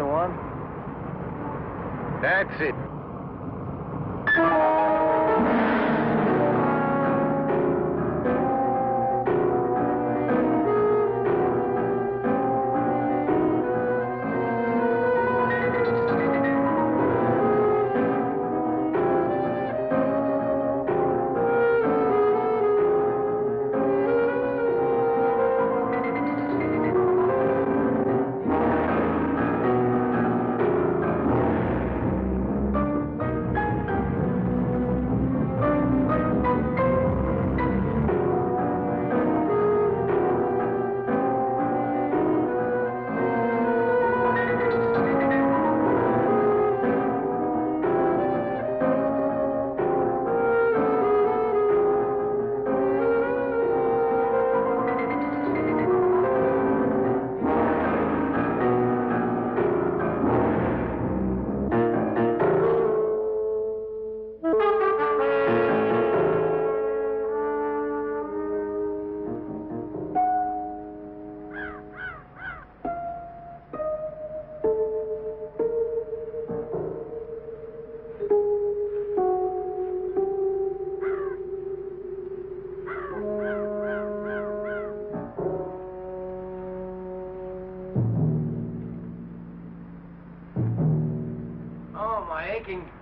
the one? That's it.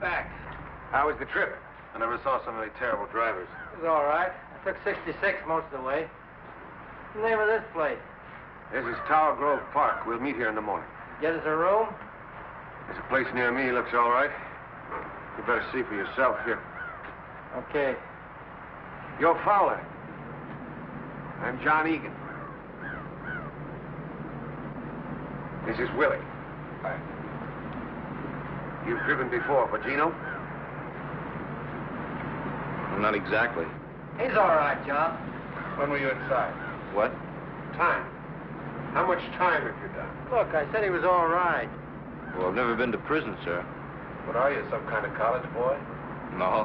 Back. How was the trip? I never saw so many terrible drivers. It was all right. I took 66 most of the way. What's the name of this place? This is Tower Grove Park. We'll meet here in the morning. Get us a room? There's a place near me. Looks all right. You better see for yourself here. Okay. You're Fowler. I'm John Egan. This is Willie. Hi. You've driven before for Gino? Not exactly. He's all right, John. When were you inside? What? Time. How much time have you done? Look, I said he was all right. Well, I've never been to prison, sir. What are you, some kind of college boy? No.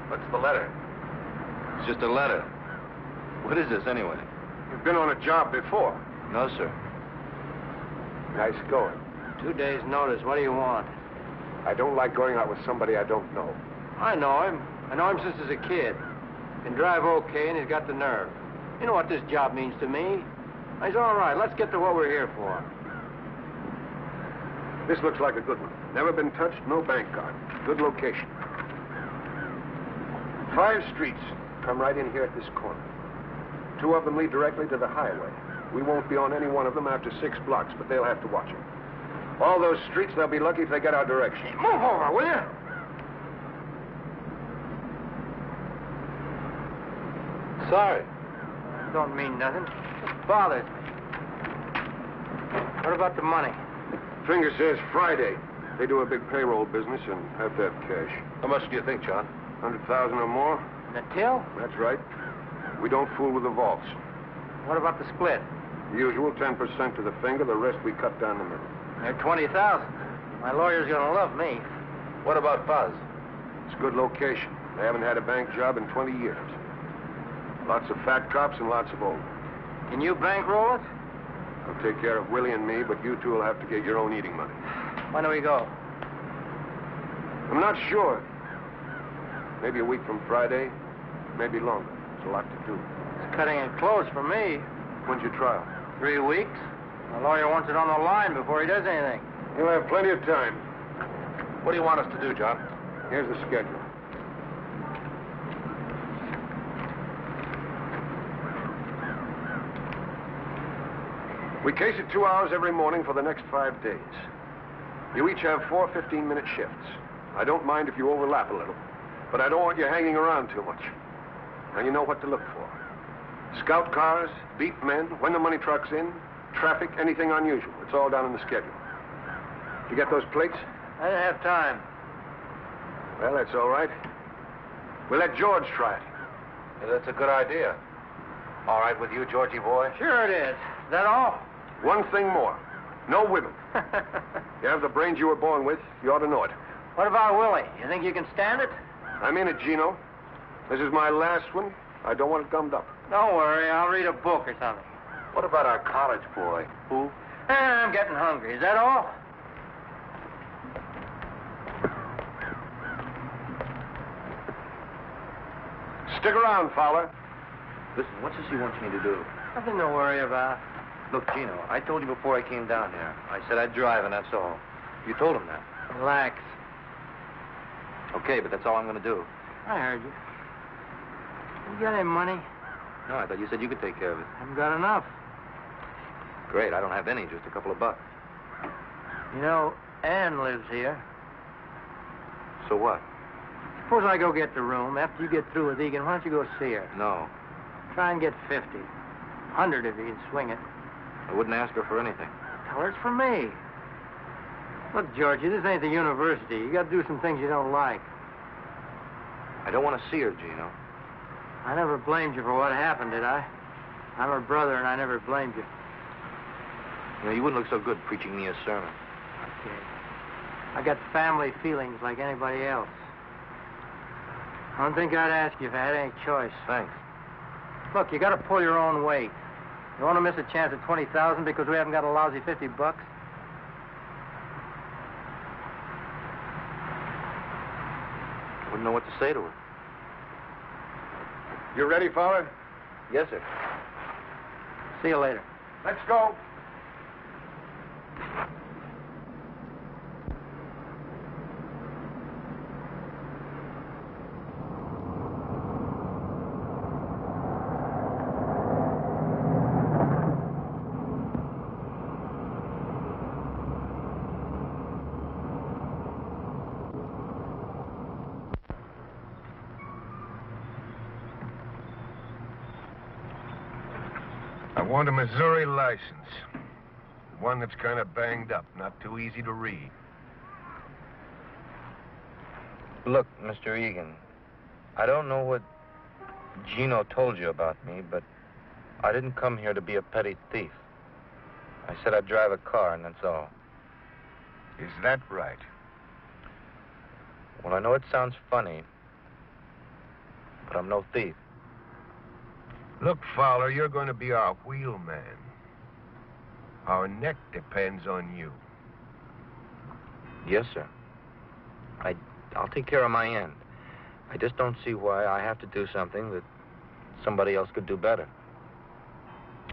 What's the letter? It's just a letter. What is this, anyway? You've been on a job before. No, sir. Nice going. 2 days' notice. What do you want? I don't like going out with somebody I don't know. I know him. I know him since he was a kid. Can drive okay, and he's got the nerve. You know what this job means to me. He's all right. Let's get to what we're here for. This looks like a good one. Never been touched, no bank card. Good location. 5 streets come right in here at this corner. 2 of them lead directly to the highway. We won't be on any one of them after 6 blocks, but they'll have to watch it. All those streets, they'll be lucky if they get our direction. Move over, will you? Sorry. Don't mean nothing. Just bothers me. What about the money? Finger says Friday. They do a big payroll business and have to have cash. How much do you think, John? 100,000 or more? The till? That's right. We don't fool with the vaults. What about the split? The usual 10% to the finger, the rest we cut down the middle. They're 20,000. My lawyer's gonna love me. What about Buzz? It's a good location. They haven't had a bank job in 20 years. Lots of fat cops and lots of old. Can you bankroll it? I'll take care of Willie and me, but you two will have to get your own eating money. When do we go? I'm not sure. Maybe a week from Friday, maybe longer. There's a lot to do. It's cutting it close for me. When's your trial? 3 weeks. My lawyer wants it on the line before he does anything. You'll have plenty of time. What do you want us to do, John? Here's the schedule. We case it 2 hours every morning for the next 5 days. You each have 4 15-minute shifts. I don't mind if you overlap a little, but I don't want you hanging around too much. Now you know what to look for. Scout cars, beat men, when the money truck's in, traffic, anything unusual. It's all down in the schedule. You get those plates? I didn't have time. Well, that's all right. We'll let George try it. Yeah, that's a good idea. All right with you, Georgie boy? Sure it is. Is that all? One thing more. No women. You have the brains you were born with. You ought to know it. What about Willie? You think you can stand it? I'm in it, Gino. This is my last one. I don't want it gummed up. Don't worry. I'll read a book or something. What about our college boy? Who? I'm getting hungry. Is that all? Stick around, Fowler. Listen, what's this he wants me to do? Nothing to worry about. Look, Gino, I told you before I came down here. I said I'd drive, and that's all. You told him that. Relax. Okay, but that's all I'm going to do. I heard you. You got any money? No, I thought you said you could take care of it. Haven't got enough. Great, I don't have any, just a couple of bucks. You know, Ann lives here. So what? Suppose I go get the room. After you get through with Egan, why don't you go see her? No, Try and get 50. 100 if you can swing it. I wouldn't ask her for anything. Tell her it's for me. Look, Georgie, this ain't the university. You got to do some things you don't like. I don't want to see her, Gino. I never blamed you for what happened, did I? I'm her brother, and I never blamed you. You know, you wouldn't look so good preaching me a sermon. Okay. I got family feelings like anybody else. I don't think I'd ask you if I had any choice. Thanks. Look, you got to pull your own weight. You want to miss a chance at 20,000 because we haven't got a lousy 50 bucks? I wouldn't know what to say to her. You ready, Fowler? Yes, sir. See you later. Let's go. I want a Missouri license. One that's kind of banged up, not too easy to read. Look, Mr. Egan, I don't know what Gino told you about me, but I didn't come here to be a petty thief. I said I'd drive a car, and that's all. Is that right? Well, I know it sounds funny, but I'm no thief. Look, Fowler, you're going to be our wheelman. Our neck depends on you. Yes, sir. I'll take care of my end. I just don't see why I have to do something that somebody else could do better.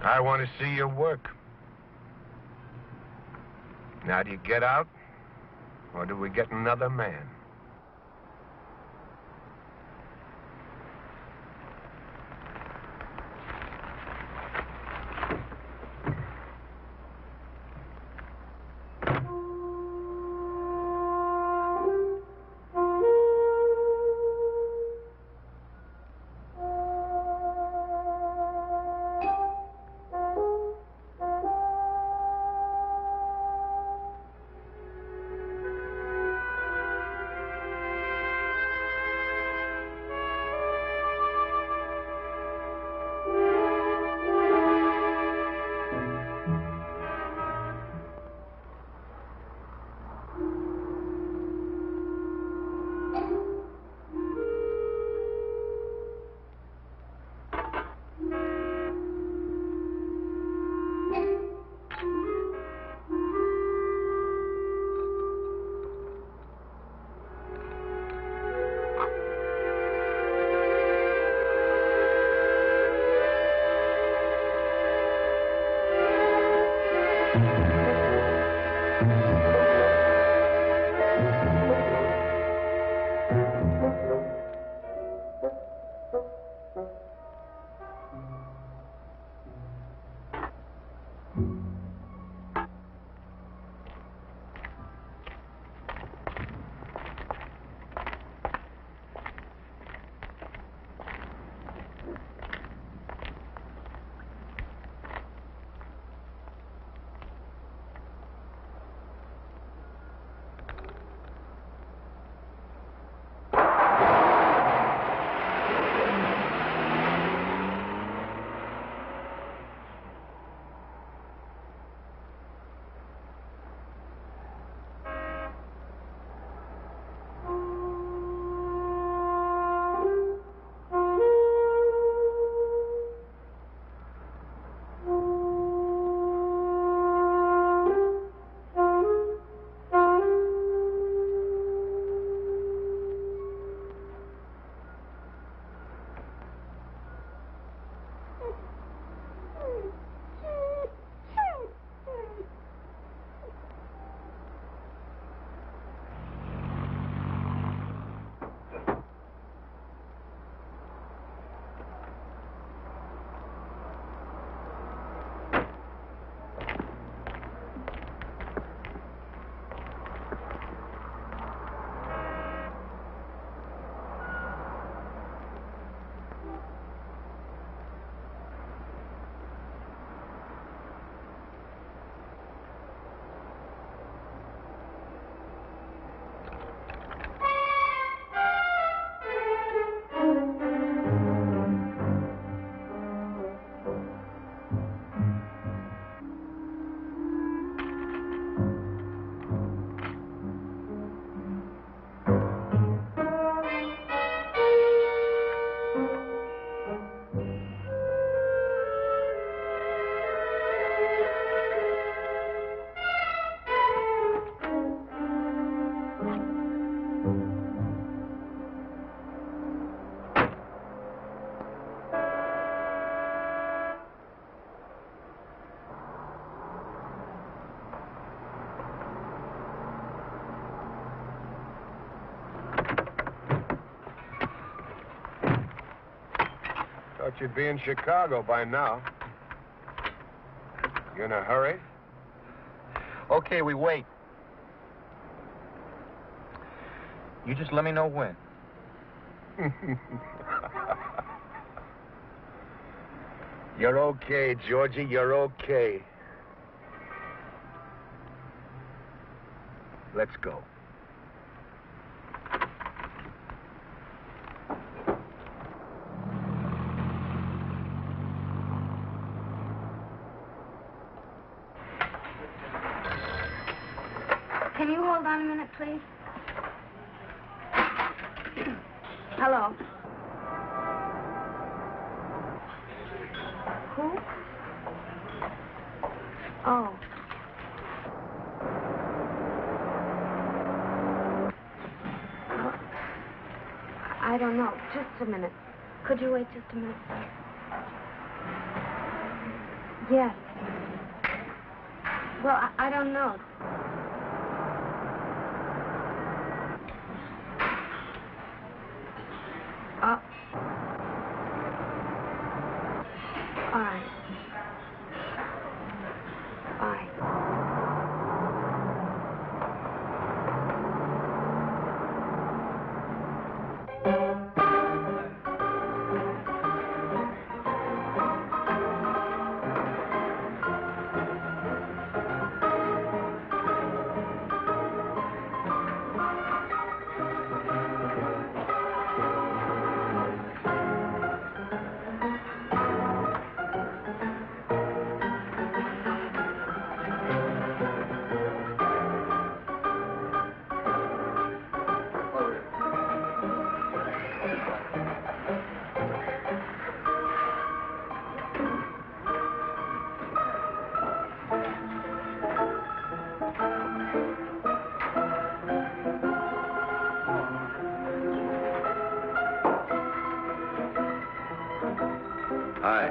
I want to see your work. Now, do you get out, or do we get another man? thought you'd be in Chicago by now. You in a hurry? Okay, we wait. You just let me know when. You're okay, Georgie. You're okay. Let's go. Can you hold on a minute, please? Hello. Who? Oh. Well, I don't know. Just a minute. Could you wait just a minute? Yes. Well, I don't know. All right. Bye. Hi.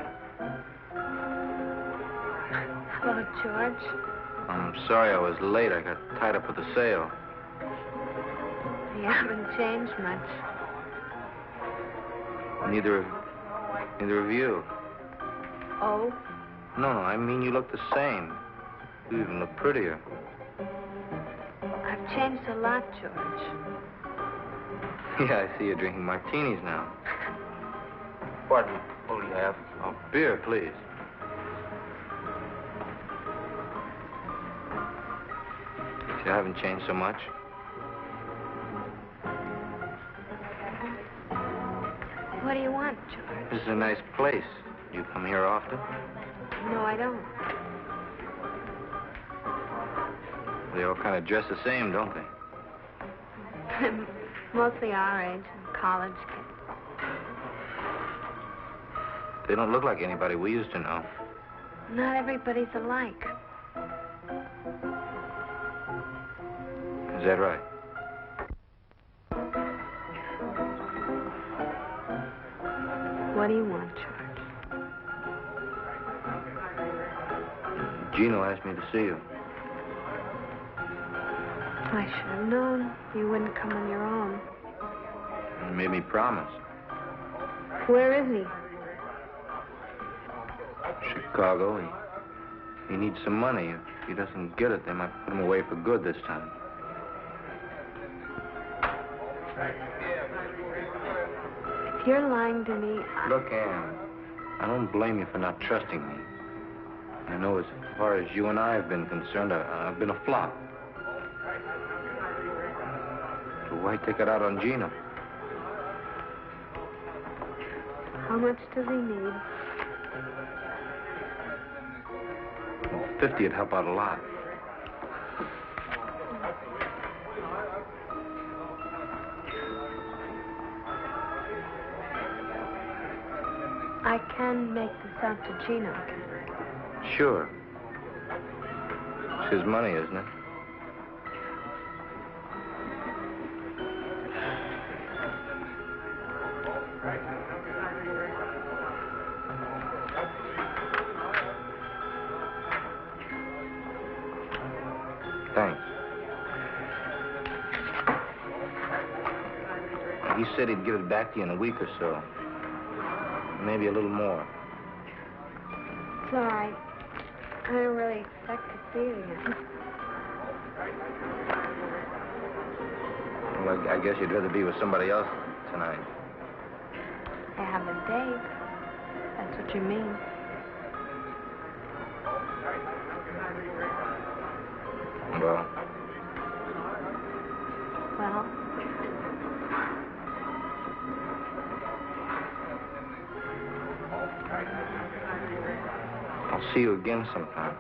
Hello, George. I'm sorry I was late. I got tied up with the sale. You haven't changed much. Neither of you. Oh? No, I mean you look the same. You even look prettier. I've changed a lot, George. Yeah, I see you're drinking martinis now. Pardon me. What do you have? Oh, beer, please. You haven't changed so much. What do you want, George? This is a nice place. You come here often? No, I don't. They all kind of dress the same, don't they? Mostly our age, college kids. They don't look like anybody we used to know. Not everybody's alike. Is that right? What do you want, George? Gino asked me to see you. I should have known you wouldn't come on your own. He made me promise. Where is he? Chicago. He needs some money. If he doesn't get it, they might put him away for good this time. If you're lying to me, Look, Ann, I don't blame you for not trusting me. I know as far as you and I have been concerned, I've been a flop. So why take it out on Gino? how much does he need? 50 would help out a lot. I can make this out to Gino. Sure. It's his money, isn't it? Thanks. He said he'd give it back to you in a week or so. maybe a little more. It's all right. I don't really expect to see it again. Well, I guess you'd rather be with somebody else tonight. I have a date. That's what you mean. Well? Well? I'll see you again sometime.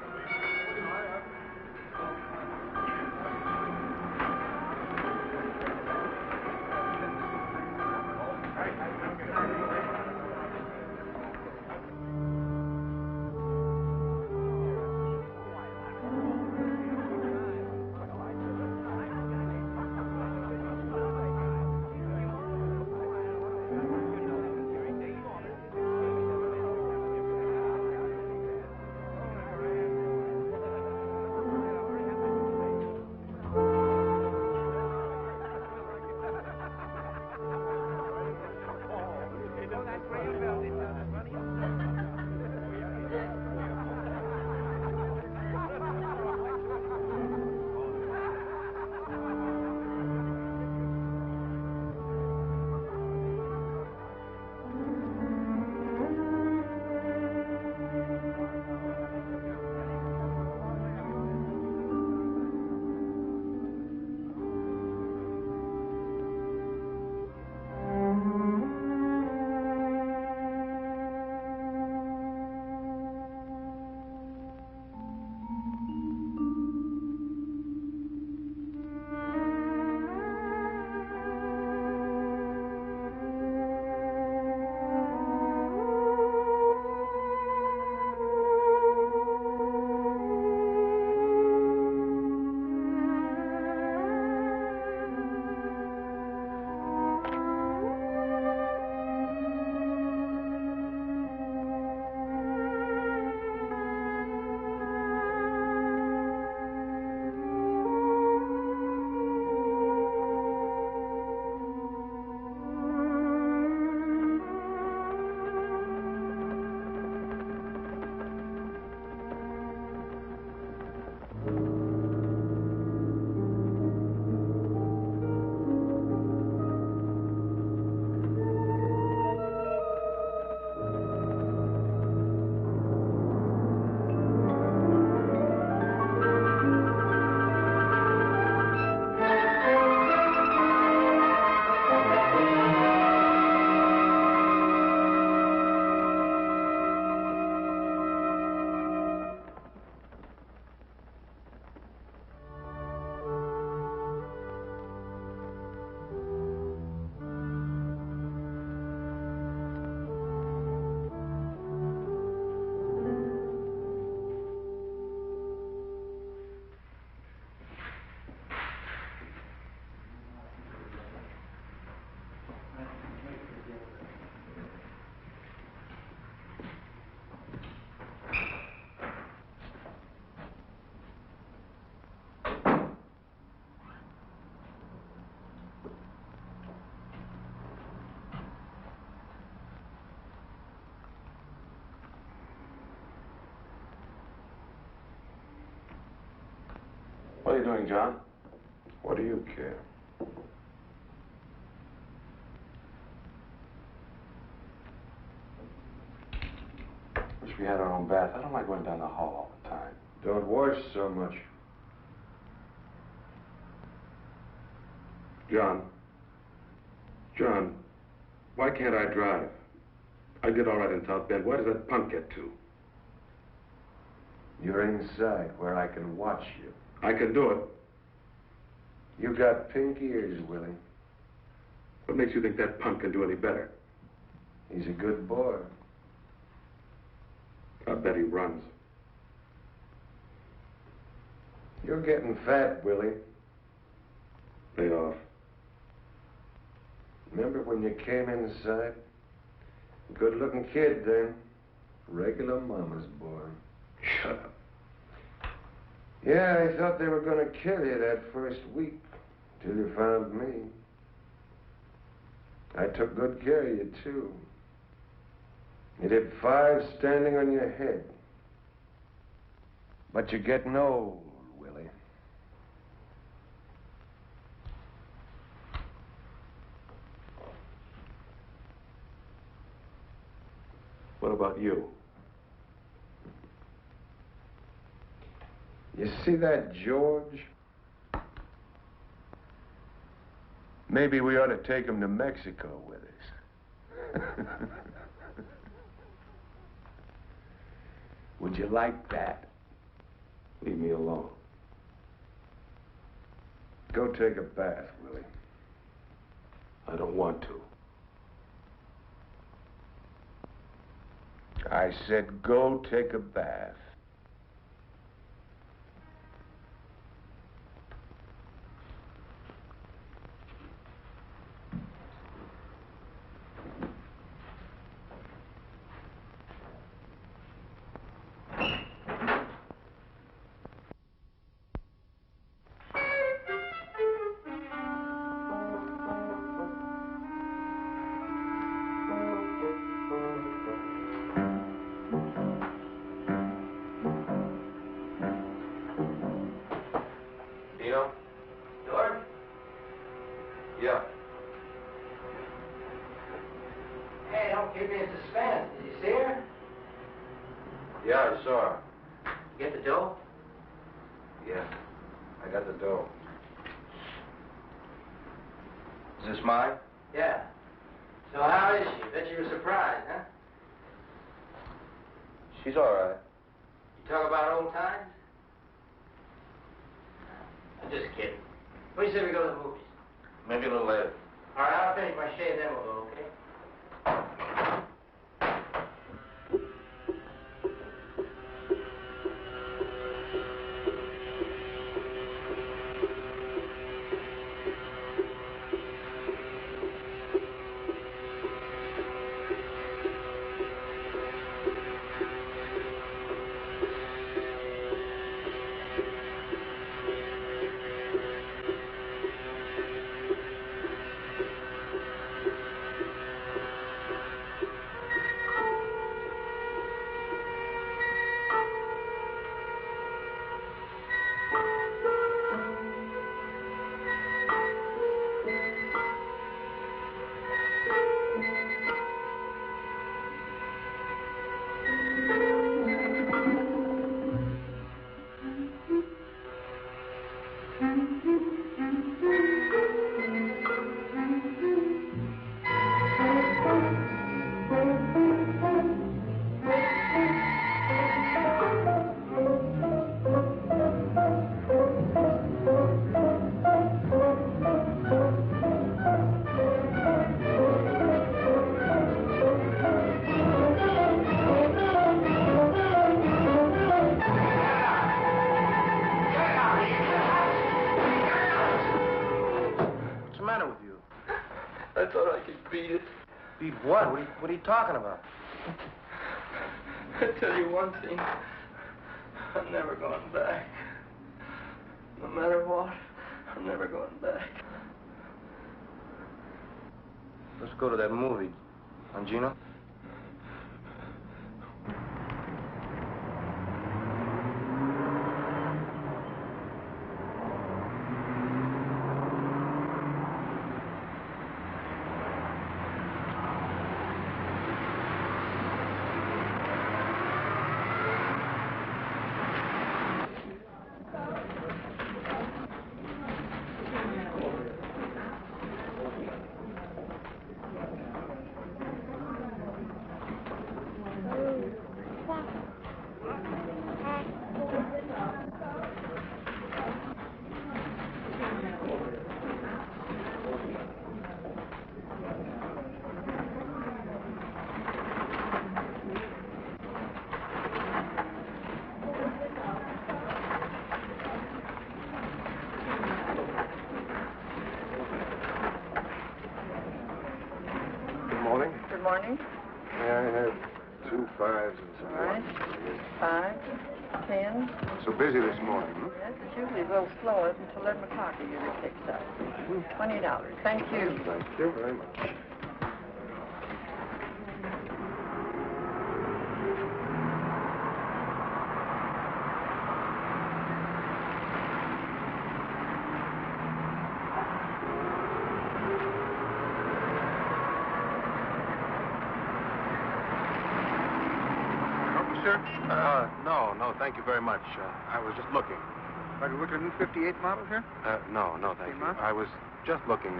What are you doing, John? What do you care? Wish we had our own bath. I don't like going down the hall all the time. Don't wash so much. John, why can't I drive? I did all right in South Bend. Where does that punk get to? You're inside where I can watch you. I can do it. You got pink ears, Willie. What makes you think that punk can do any better? He's a good boy. I bet he runs. You're getting fat, Willie. Lay off. Remember when you came inside? Good-looking kid then. Regular mama's boy. Shut up. Yeah, I thought they were going to kill you that first week, till you found me. I took good care of you, too. You did 5 standing on your head. But you're getting old, Willie. What about you? You see that George? Maybe we ought to take him to Mexico with us. Would you like that? Leave me alone. Go take a bath, Willie. I don't want to. I said go take a bath. Gino? George? Yeah. Hey, don't keep me in suspense. Did you see her? Yeah, I saw her. Get the dough? Yeah, I got the dough. Is this mine? Yeah. So how is she? Bet you were surprised, huh? She's all right. You talk about old times? I'm just kidding. What do you say we go to the movies? Maybe a little later. All right, I'll finish my shave, then we'll go, okay? I thought I could beat it. Beat what? What are you talking about? I tell you one thing. I'm never going back. No matter what, I'm never going back. Let's go to that movie. On Gino? Good morning. May I have 2 5s and some All right. 5, 10. So busy this morning, huh? Yes, it's usually a little slower until 11 o'clock. It usually picks up. $20. Thank you. Thank you very much. sir? No, thank you very much. I was just looking. Are you looking at a new 58 model here? No, thank you. Huh? I was just looking.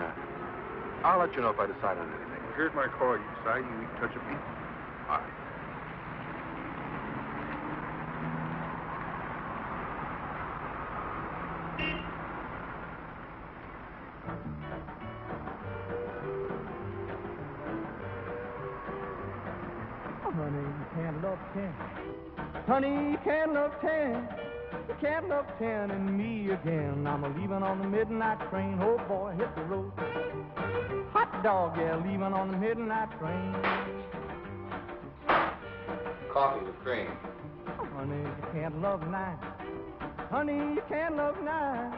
I'll let you know if I decide on anything. Here's my call. You decide you need to touch a beat. All right. Honey, you can't love 10. Honey, you can't love 10. You can't love 10 and me again. I'm a-leaving on the midnight train. Oh, boy, hit the road. Hot dog, yeah, leaving on the midnight train. Coffee with cream. Honey, you can't love 9. Honey, you can't love 9.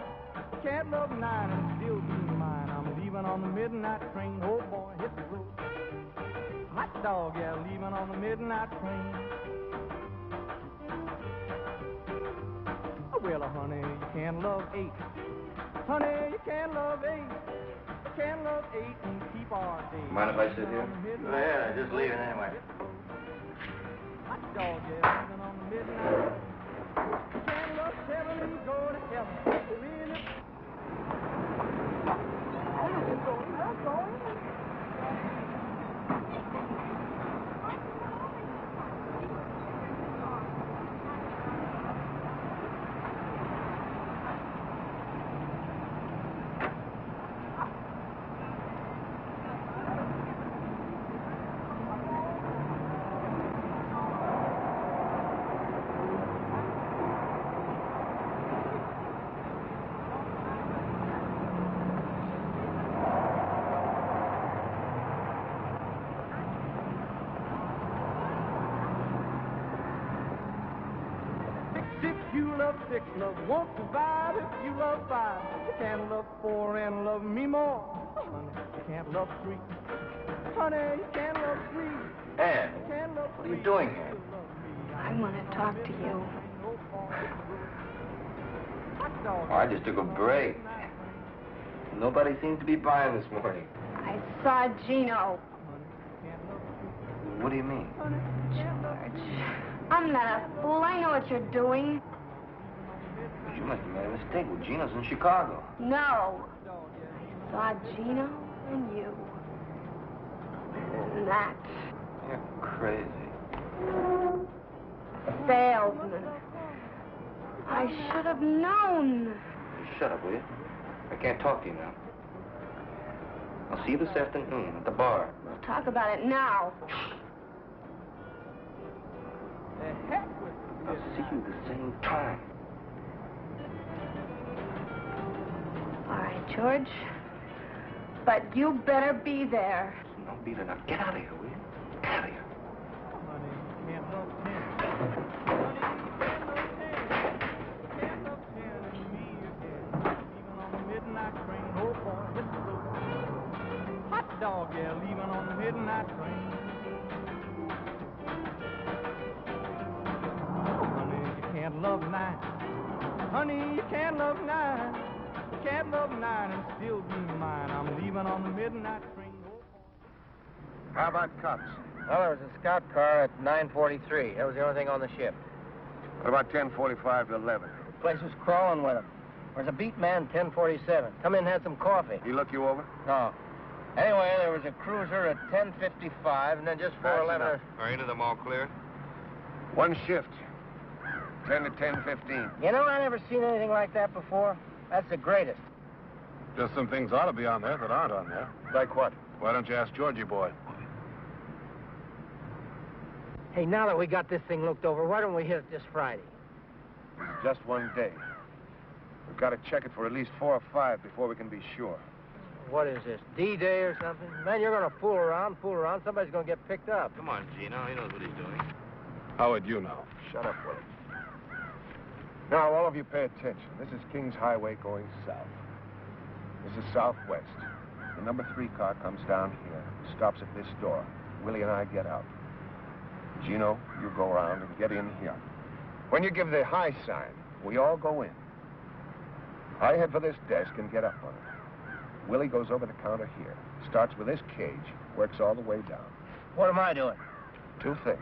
You can't love 9 and still be mine. I'm leaving on the midnight train. Oh, boy, hit the road. Hot dog, yeah, leaving on the midnight train. Well, honey, you can't love 8. Honey, you can't love 8. You can't love 8 and keep our day. Mind if I sit here? Go ahead, I'm just leaving anyway. Hot dog, yeah, leaving on the midnight. You can't love 7 and go to heaven. Really? Six love won't survive if you love 5. You can't love 4 and love me more. Honey, you can't love 3. Honey, you can't love 3. Ann, You can't love what are you 3. doing here? I want to talk to you. Oh, I just took a break. Nobody seems to be buying this morning. I saw Gino. What do you mean? George, I'm not a fool. I know what you're doing. You must have made a mistake. Well, Gino's in Chicago. No. I saw Gino and you. And that. You're crazy. Salesman. I should have known. Shut up, will you? I can't talk to you now. I'll see you this afternoon at the bar. We'll talk about it now. I'll see you the same time. All right, George. But you better be there. No, beat it up. Get out of here, will you? Get out of here. Honey, you can't love 10. Honey, you can't love 10. You can't love 10 and me again. Leaving on the midnight train. Oh, boy, hit the road. Hot dog, yeah, leaving on the midnight train. Honey, you can't love 9. Honey, you can't love 9. You can't love 9 and still be mine. I'm leaving on the midnight train. How about cops? Well, there was a scout car at 9:43. That was the only thing on the ship. What about 10:45 to 11? The place was crawling with them. There's a beat man, 10:47. Come in and had some coffee. He look you over? No. Anyway, there was a cruiser at 10:55, and then just 4:11. Are any of them all clear? One shift. 10 to 10:15. You know, I never seen anything like that before. That's the greatest. Just some things ought to be on there that aren't on there. Like what? Why don't you ask Georgie boy? Hey, now that we got this thing looked over, why don't we hit it this Friday? It's just one day. We've got to check it for at least 4 or 5 before we can be sure. What is this, D-Day or something? Man, you're going to fool around. Somebody's going to get picked up. Come on, Gino. He knows what he's doing. How would you know? Shut up, Willie. Now, all of you pay attention. This is Kings Highway going south. This is southwest. The number 3 car comes down here, stops at this door. Willie and I get out. Gino, you go around and get in here. When you give the high sign, we all go in. I head for this desk and get up on it. Willie goes over the counter here, starts with this cage, works all the way down. What am I doing? 2 things.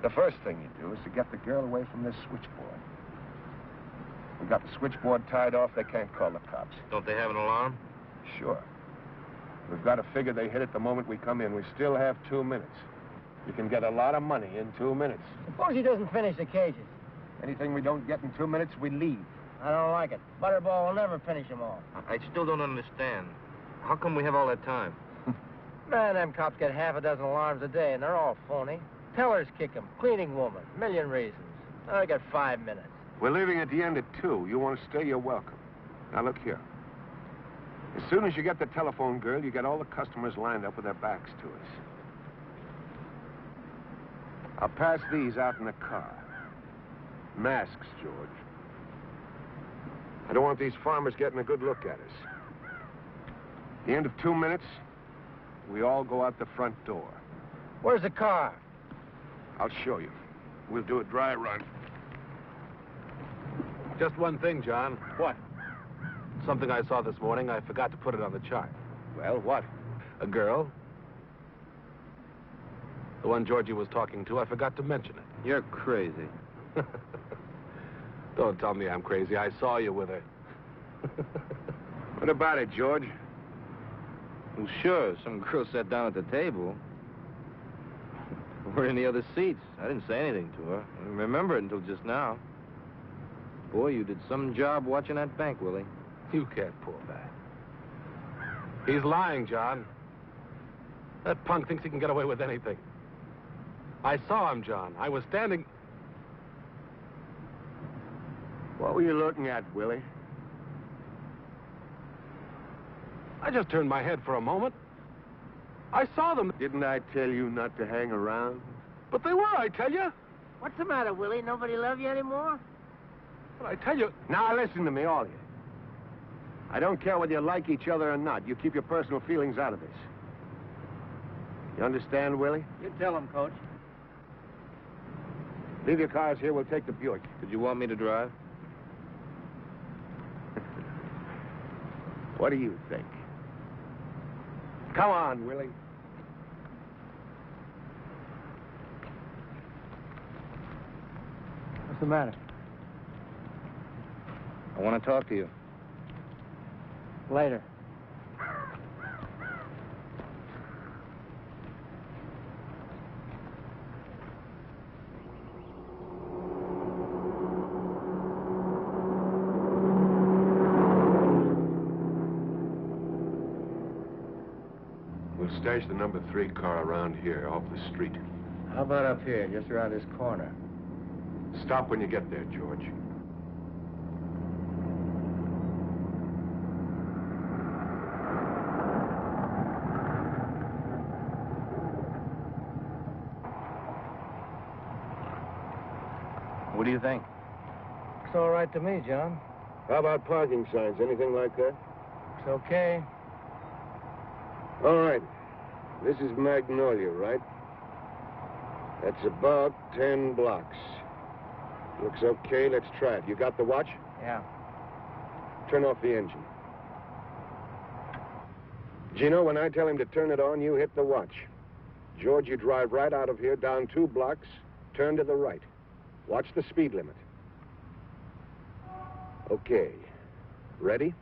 The first thing you do is to get the girl away from this switchboard. We got the switchboard tied off, they can't call the cops. Don't they have an alarm? Sure. We've got to figure they hit it the moment we come in. We still have 2 minutes. You can get a lot of money in 2 minutes. Suppose he doesn't finish the cages. Anything we don't get in 2 minutes, we leave. I don't like it. Butterball will never finish them all. I still don't understand. How come we have all that time? Man, them cops get half a dozen alarms a day, and they're all phony. Tellers kick 'em, cleaning woman, million reasons. I got 5 minutes. We're leaving at the end at 2. You want to stay, you're welcome. Now, look here. As soon as you get the telephone girl, you get all the customers lined up with their backs to us. I'll pass these out in the car. Masks, George. I don't want these farmers getting a good look at us. At the end of 2 minutes, we all go out the front door. Where's the car? I'll show you. We'll do a dry run. Just one thing, John. What? Something I saw this morning. I forgot to put it on the chart. Well, what? A girl. The one Georgie was talking to. I forgot to mention it. You're crazy. Don't tell me I'm crazy. I saw you with her. What about it, George? Well, sure, some girl sat down at the table. We're in the other seats. I didn't say anything to her. I didn't remember it until just now. Boy, you did some job watching that bank, Willie. You can't pull that. He's lying, John. That punk thinks he can get away with anything. I saw him, John. I was standing... What were you looking at, Willie? I just turned my head for a moment. I saw them. Didn't I tell you not to hang around? But they were, I tell you. What's the matter, Willie? Nobody love you anymore? But I tell you... Now, listen to me, all of you. I don't care whether you like each other or not. You keep your personal feelings out of this. You understand, Willie? You tell him, Coach. Leave your cars here. We'll take the Buick. Did you want me to drive? What do you think? Come on, Willie. What's the matter? I want to talk to you. Later. We'll stash the number 3 car around here, off the street. How about up here, just around this corner? Stop when you get there, George. What do you think? It's all right to me, John. How about parking signs? Anything like that? It's okay. All right. This is Magnolia, right? That's about 10 blocks. Looks okay. Let's try it. You got the watch? Yeah. Turn off the engine. Gino, when I tell him to turn it on, you hit the watch. George, you drive right out of here, down 2 blocks, turn to the right. Watch the speed limit. Okay. Ready?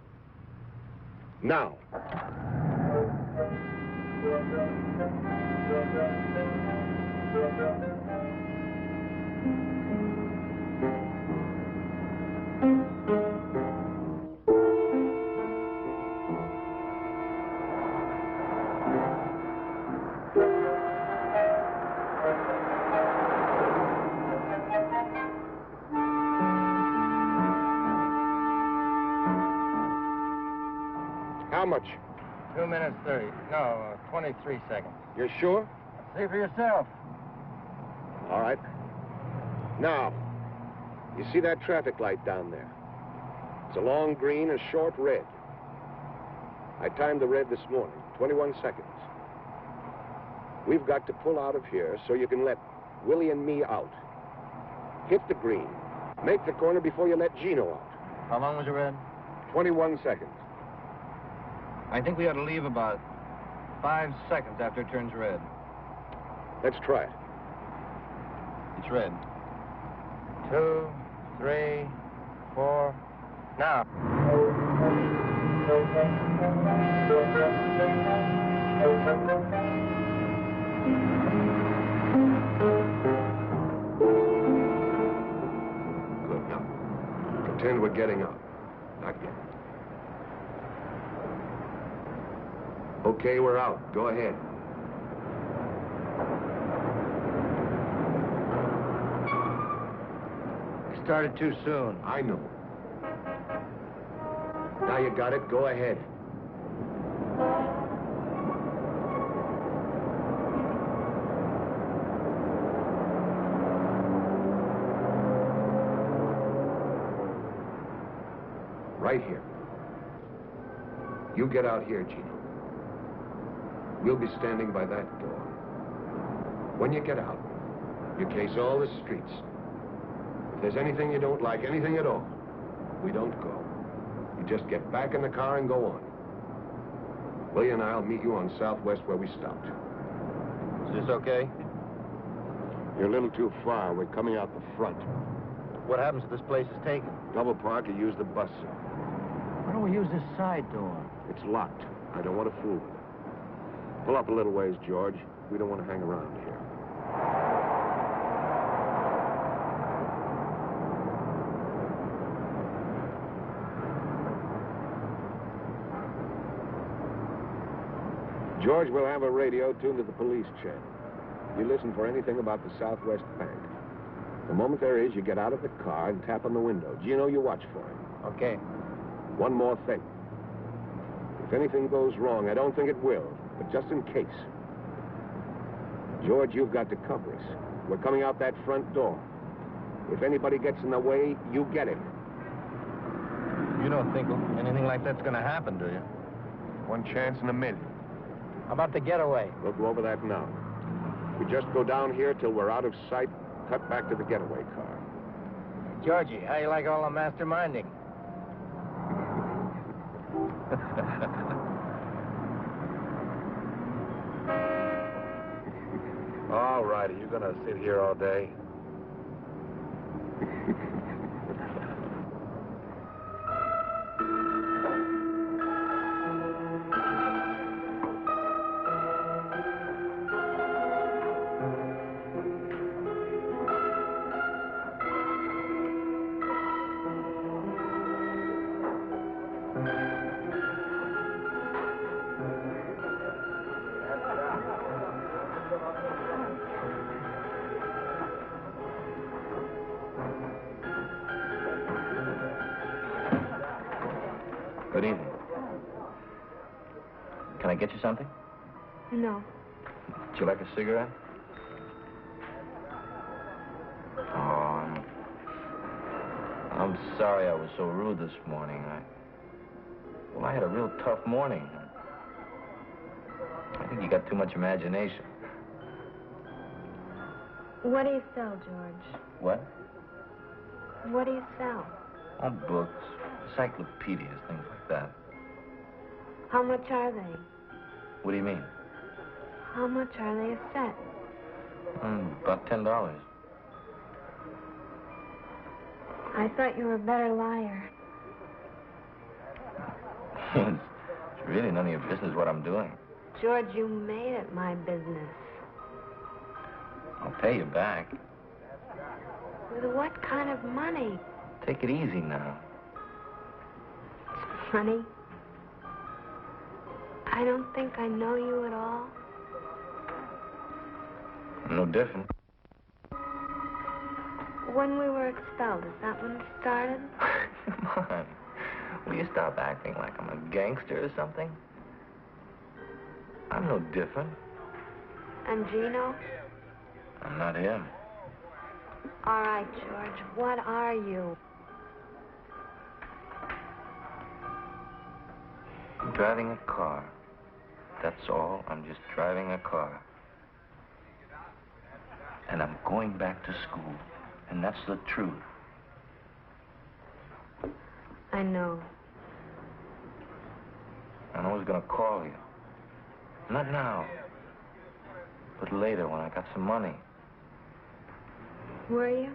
Now. How much? 2 minutes 30. No, 23 seconds. You're sure? See for yourself. All right. Now, you see that traffic light down there? It's a long green and short red. I timed the red this morning, 21 seconds. We've got to pull out of here so you can let Willie and me out. Hit the green. Make the corner before you let Gino out. How long was the red? 21 seconds. I think we ought to leave about 5 seconds after it turns red. Let's try it. It's red. 2, 3, 4. Now. Good. Now, pretend we're getting out. Not yet. Okay, we're out. Go ahead. Started too soon. I know. Now you got it. Go ahead. Right here. You get out here, Gino. We'll be standing by that door. When you get out, you case all the streets. If there's anything you don't like, anything at all, we don't go. You just get back in the car and go on. Willie and I'll meet you on Southwest where we stopped. Is this okay? You're a little too far. We're coming out the front. What happens if this place is taken? Double park or use the bus. Why don't we use this side door? It's locked. I don't want to fool with it. Pull up a little ways, George. We don't want to hang around here. George will have a radio tuned to the police channel. You listen for anything about the Southwest Bank. The moment there is, you get out of the car and tap on the window. Gino, you watch for him. Okay. One more thing. If anything goes wrong, I don't think it will, but just in case. George, you've got to cover us. We're coming out that front door. If anybody gets in the way, you get him. You don't think anything like that's going to happen, do you? One chance in a million. How about the getaway? We'll go over that now. We just go down here till we're out of sight, cut back to the getaway car. Georgie, how you like all the masterminding? All right, are you going to sit here all day? Good evening. Can I get you something? No. Would you like a cigarette? Oh, I'm sorry I was so rude this morning. I had a real tough morning. I think you got too much imagination. What do you sell, George? What? What do you sell? Oh, books, encyclopedias, things like that. How much are they? What do you mean? How much are they a set? About $10. I thought you were a better liar. It's really none of your business what I'm doing. George, you made it my business. I'll pay you back. With what kind of money? Take it easy now. Money? I don't think I know you at all. I'm no different. When we were expelled, is that when it started? Come on. Will you stop acting like I'm a gangster or something? I'm no different. And Gino? I'm not him. All right, George, what are you? I'm driving a car. That's all. I'm just driving a car. And I'm going back to school. And that's the truth. I know. I was going to call you. Not now. But later when I got some money. Were you?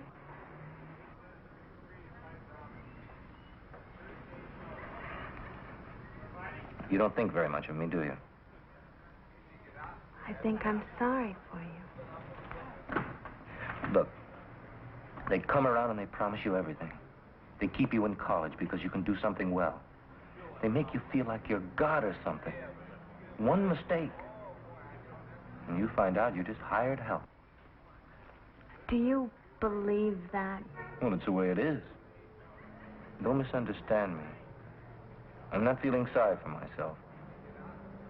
You don't think very much of me, do you? I think I'm sorry for you. Look, they come around and they promise you everything. They keep you in college because you can do something well. They make you feel like you're God or something. One mistake, and you find out you're just hired help. Do you believe that? Well, it's the way it is. Don't misunderstand me. I'm not feeling sorry for myself.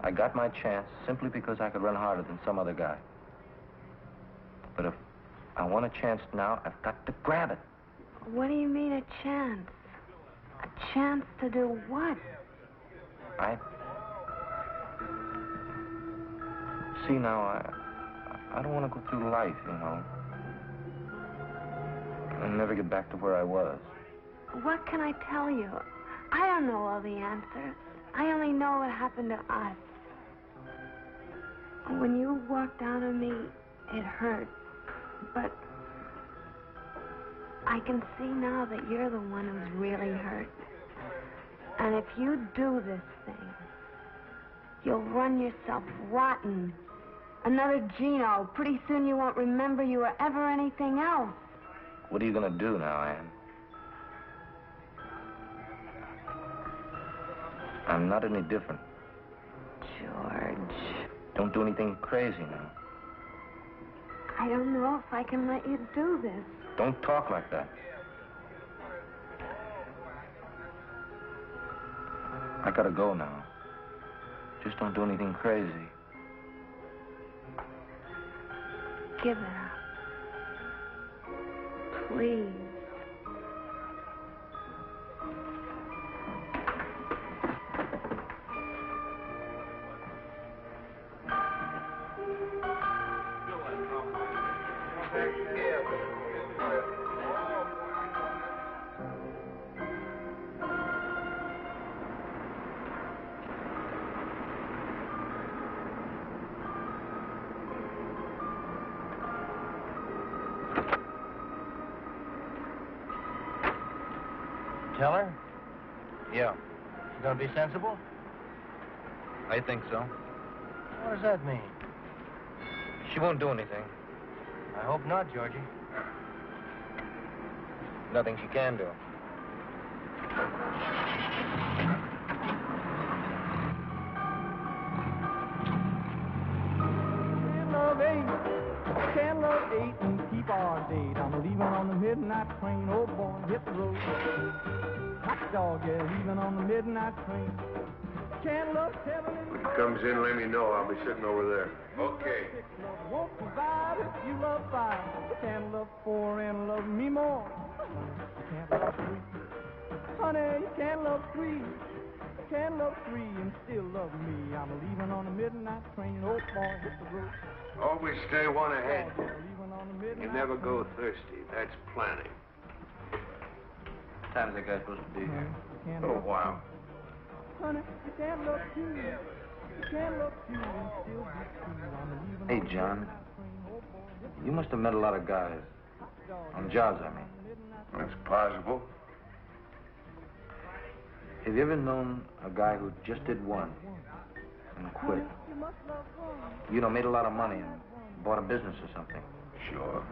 I got my chance simply because I could run harder than some other guy. But if I want a chance now, I've got to grab it. What do you mean a chance? A chance to do what? See, now, I don't want to go through life, you know, and never get back to where I was. What can I tell you? I don't know all the answers. I only know what happened to us. When you walked out on me, it hurt. But I can see now that you're the one who's really hurt. And if you do this thing, you'll run yourself rotten. Another Gino. Pretty soon you won't remember you were ever anything else. What are you going to do now, Ann? I'm not any different. George. Don't do anything crazy now. I don't know if I can let you do this. Don't talk like that. I gotta go now. Just don't do anything crazy. Give it up. Please. Tell her? Yeah, You gonna be sensible? I think so. What does that mean? She won't do anything. I hope not, Georgie. Nothing she can do. Can't love eight, can't love eight and keep our date. I'm leaving on the midnight train, oh boy, hit the road. Hot dog, yeah, leaving on the midnight train. Can't love seven and When he comes in, let me know. I'll be sitting over there. Okay. six. Love won't survive if you love five. Can't love four and love me more. Can't love three. Honey, you can't love three. Can't love three and still love me. I'm leaving on the midnight train, oh boy, hit the road. Always stay one ahead. Oh, yeah, leaving on the midnight You never train. go thirsty. That's planning. What time is that guy supposed to be here? Can't Oh, love wow. Honey, you can't love two. You can't love two and still be true. I'm leaving Hey, on the John. midnight train, oh boy, hit You must have met a lot of guys. On jobs, I mean. That's possible. Have you ever known a guy who just did one and quit? You know, made a lot of money and bought a business or something. Sure.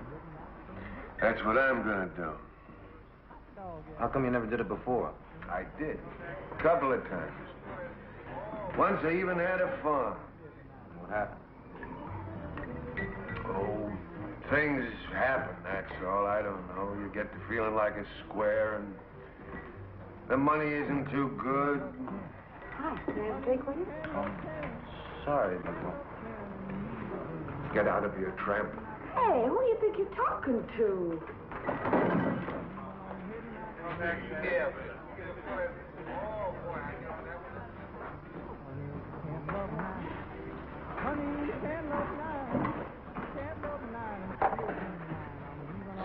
That's what I'm gonna do. How come you never did it before? I did. A couple of times. Once I even had a farm. What happened? Oh, things happen, that's all. I don't know. You get to feeling like a square and the money isn't too good. Hi, can I have a drink with you? Oh, sorry, but... Get out of here, tramp. Hey, who do you think you're talking to?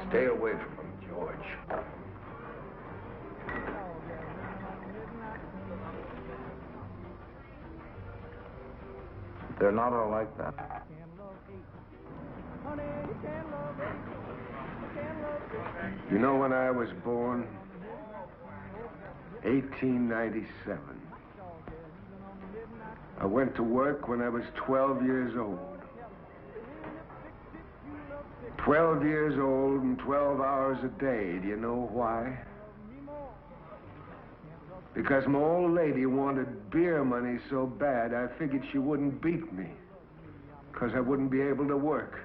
Stay away from him, George. They're not all like that. You know when I was born? 1897. I went to work when I was 12 years old. 12 years old and 12 hours a day. Do you know why? Because my old lady wanted beer money so bad, I figured she wouldn't beat me. Because I wouldn't be able to work.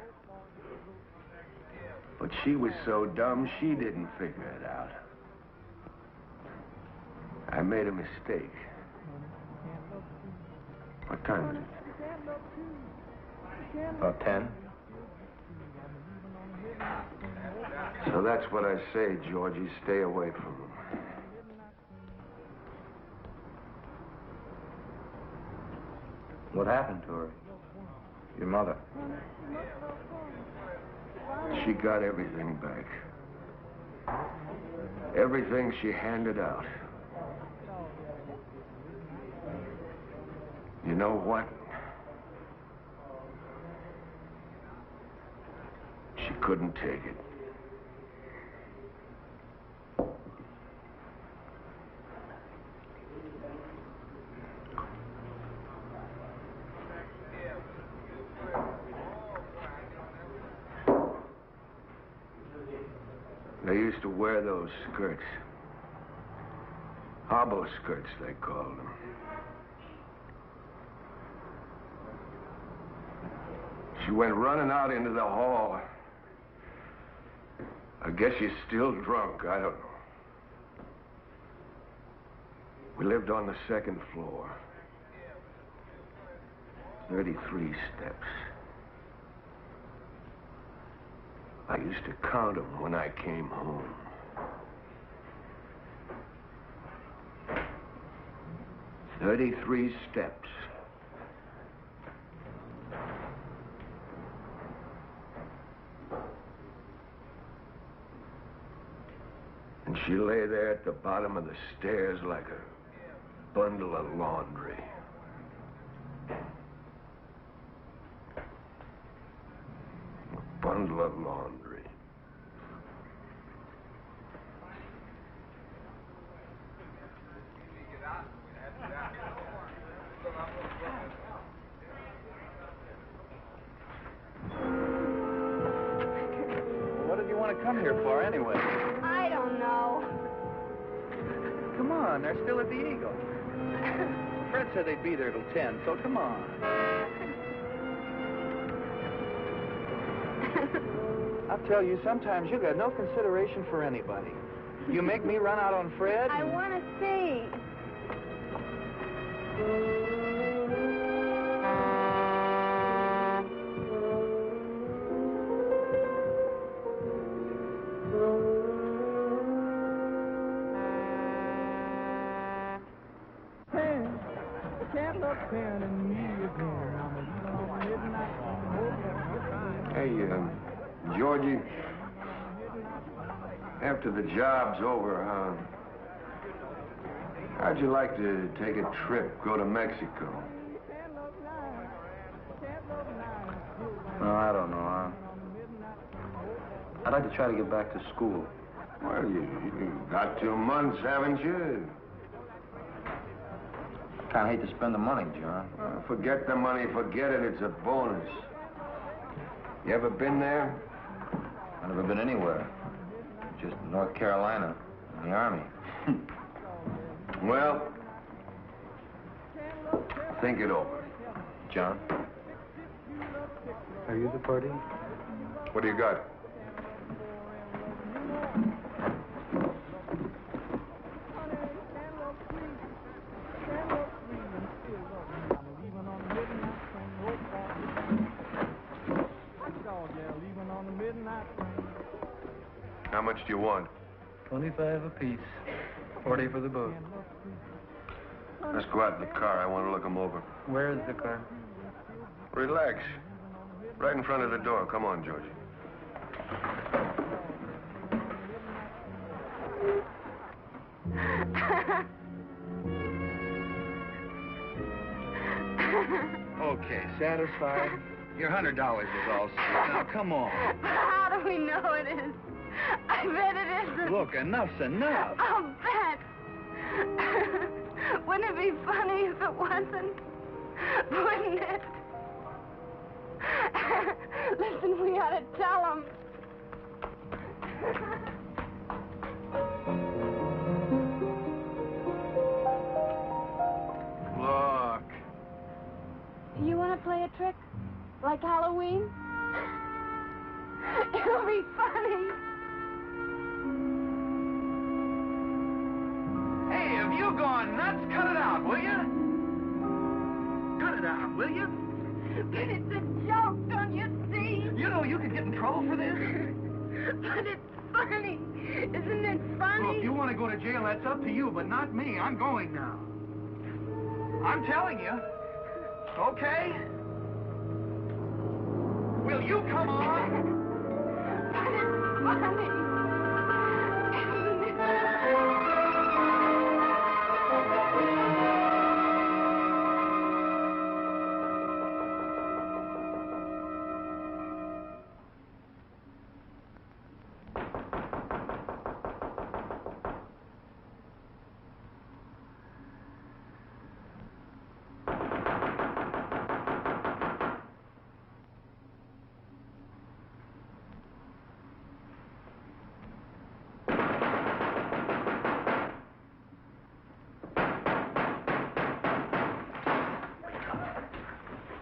But she was so dumb, she didn't figure it out. I made a mistake. What time is it? About 10. So that's what I say, Georgie. Stay away from them. What happened to her? Your mother? She got everything back. Everything she handed out. You know what? She couldn't take it. They used to wear those skirts. Hobo skirts, they called them. She went running out into the hall. I guess she's still drunk. I don't know. We lived on the second floor. 33 steps. I used to count them when I came home. "33 steps. And she lay there at the bottom of the stairs like a bundle of laundry. A bundle of laundry. What did you want to come here for, anyway? I don't know. Come on, they're still at the Eagle. Fred said they'd be there till 10, so come on. I'll tell you, sometimes you got no consideration for anybody. You make me run out on Fred? I want to see. Hey, Georgie, after the job's over, how'd you like to take a trip, go to Mexico? No, I don't know. I'd like to try to get back to school. Well, you got 2 months, haven't you? Kind of hate to spend the money, John. Forget the money, forget it. It's a bonus. You ever been there? I've never been anywhere. Just North Carolina, in the Army. Well, think it over. John? Are you the party? What do you got? How much do you want? 25 apiece. 40 for the boat. Let's go out in the car. I want to look them over. Where is the car? Relax. Right in front of the door. Come on, Georgie. Okay, satisfied? Your $100 is all set. Now, come on. How do we know it is? I bet it isn't. Look, enough's enough. I'll bet. Wouldn't it be funny if it wasn't? Wouldn't it? Listen, we ought to tell him. Look. You want to play a trick? Like Halloween? It'll be funny. Hey, have you gone nuts? Cut it out, will you? Cut it out, will you? But it's a joke, don't you see? You know you could get in trouble for this. But it's funny. Isn't it funny? Look, you want to go to jail, that's up to you, but not me. I'm going now. I'm telling you. Okay? Will you come on? But it's funny. Isn't it?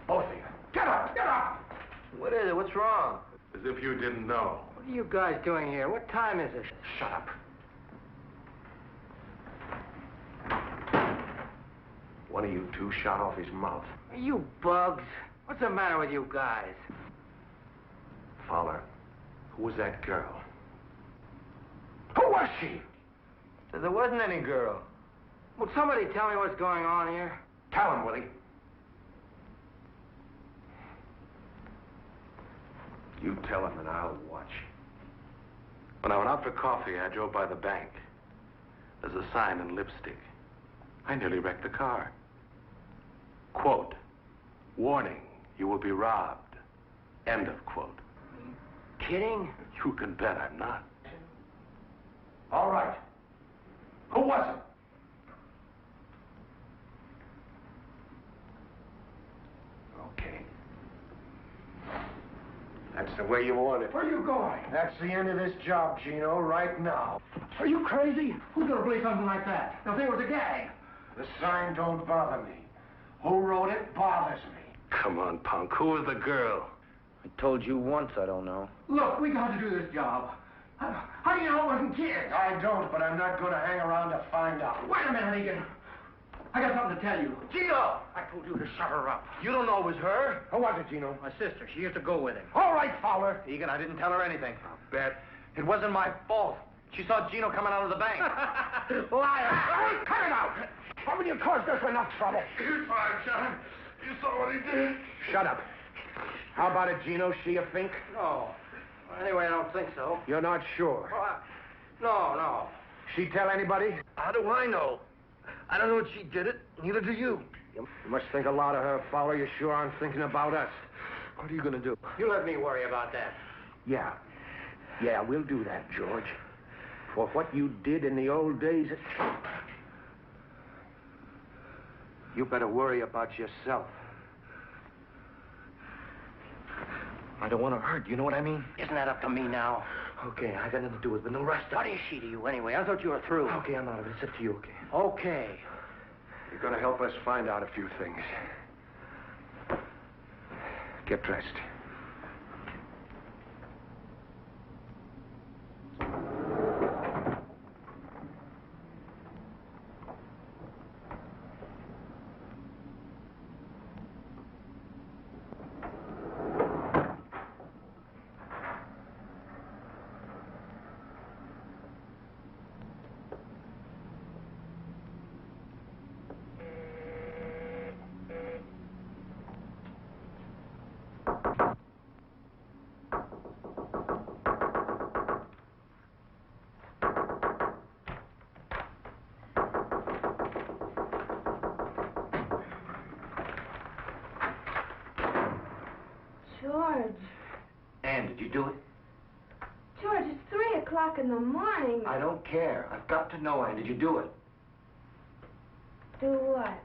Both of you. Get up! Get up! What is it? What's wrong? As if you didn't know. What are you guys doing here? What time is it? Shut up. One of you two shot off his mouth. Are you bugs? What's the matter with you guys? Fowler, who was that girl? Who was she? There wasn't any girl. Will somebody tell me what's going on here? Tell him, Willie. You tell him and I'll watch. When I went out for coffee, I drove by the bank. There's a sign in lipstick. I nearly wrecked the car. Quote, warning, you will be robbed. End of quote. Kidding? You can bet I'm not. All right. Who was it? Okay. That's the way you want it. Where are you going? That's the end of this job, Gino, right now. Are you crazy? Who's gonna believe something like that? They'll think it was a gag. The sign don't bother me. Who wrote it bothers me. Come on, punk. Who was the girl? I told you once I don't know. Look, we got to do this job. How do you know it wasn't kids? I don't, but I'm not going to hang around to find out. Wait a minute, Egan. I got something to tell you. Gino! I told you to shut her up. You don't know it was her? Who was it, Gino? My sister. She used to go with him. All right, Fowler. Egan, I didn't tell her anything. I'll bet. It wasn't my fault. She saw Gino coming out of the bank. Liar! Hey, cut it out! Haven't you caused us enough trouble? You're fine, John. You saw what he did. Shut up. How about it, Gino? She a fink? No. Anyway, I don't think so. You're not sure? No. She tell anybody? How do I know? I don't know if she did it. Neither do you. You must think a lot of her, Fowler. You sure aren't thinking about us. What are you going to do? You let me worry about that. Yeah, we'll do that, George. For what you did in the old days, you better worry about yourself. I don't want to hurt. You know what I mean? Isn't that up to me now? Okay, I got nothing to do with it, but no rush. What is she to you anyway? I thought you were through. Okay, I'm out of it. It's up to you, okay? Okay. You're going to help us find out a few things. Get dressed. George. Ann, did you do it? George, it's 3:00. o'clock in the morning. I don't care. I've got to know, Ann. Did you do it? Do what?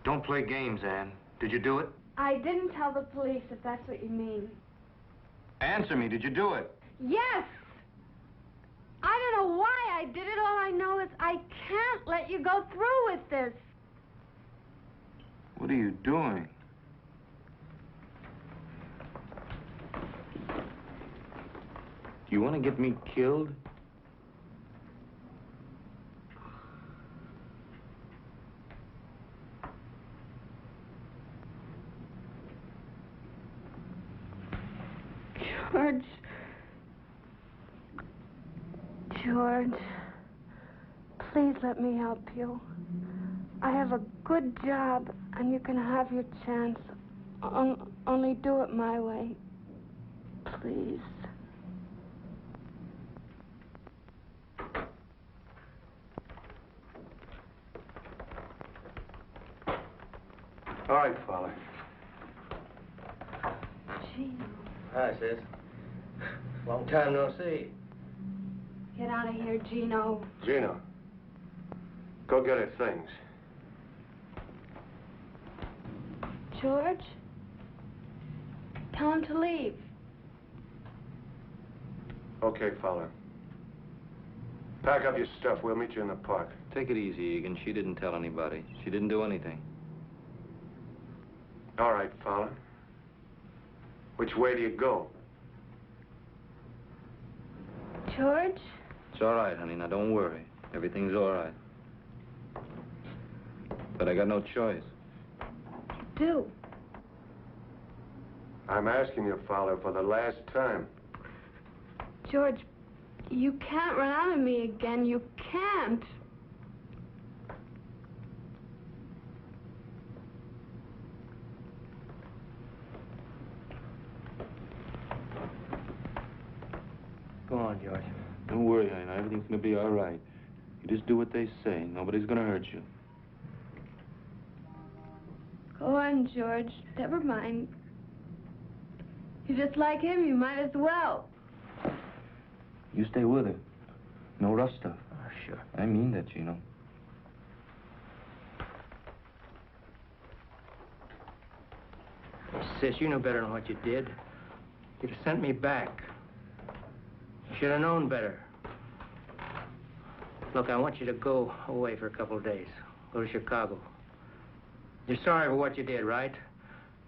Don't play games, Ann. Did you do it? I didn't tell the police, if that's what you mean. Answer me. Did you do it? Yes! I don't know why I did it. All I know is I can't let you go through with this. What are you doing? You want to get me killed? George. George. Please let me help you. I have a good job, and you can have your chance. Only do it my way. Please. All right, Fowler. Gino. Hi, sis. Long time no see. Get out of here, Gino. Gino, go get her things. George? Tell him to leave. Okay, Fowler. Pack up your stuff. We'll meet you in the park. Take it easy, Egan. She didn't tell anybody. She didn't do anything. All right, Fowler. Which way do you go? George? It's all right, honey. Now, don't worry. Everything's all right. But I got no choice. You do. I'm asking you, Fowler, for the last time. George, you can't run out of me again. You can't. Go on, George. Don't worry, honey. Everything's gonna be all right. You just do what they say. Nobody's gonna hurt you. Go on, George. Never mind. You're just like him. You might as well. You stay with her. No rough stuff. Oh, sure. I mean that, you know. Sis, you know better than what you did. You'd have sent me back. You should have known better. Look, I want you to go away for a couple of days. Go to Chicago. You're sorry for what you did, right?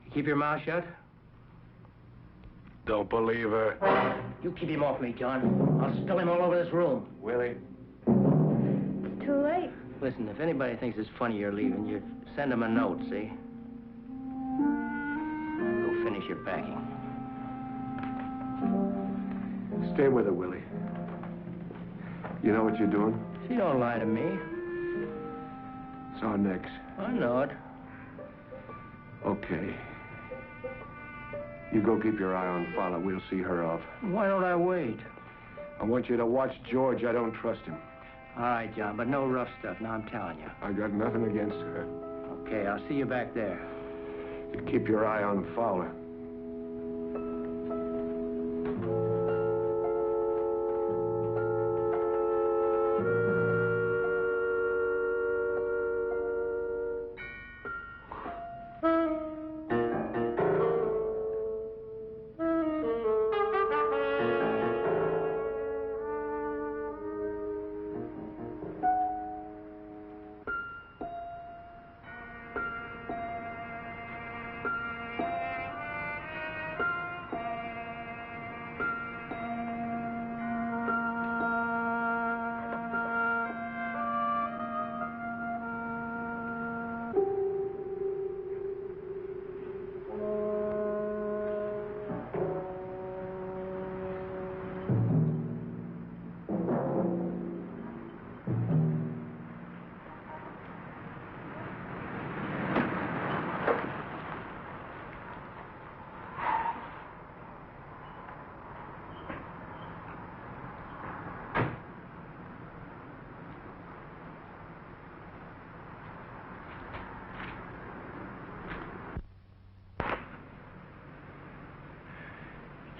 You keep your mouth shut? Don't believe her. You keep him off me, John. I'll spill him all over this room. Willie? It's too late. Listen, if anybody thinks it's funny you're leaving, you send them a note, see? Go finish your packing. Stay with her, Willie. You know what you're doing? She don't lie to me. It's our necks. I know it. Okay. You go keep your eye on Fowler. We'll see her off. Why don't I wait? I want you to watch George. I don't trust him. All right, John, but no rough stuff. Now I'm telling you. I got nothing against her. Okay, I'll see you back there. You keep your eye on Fowler.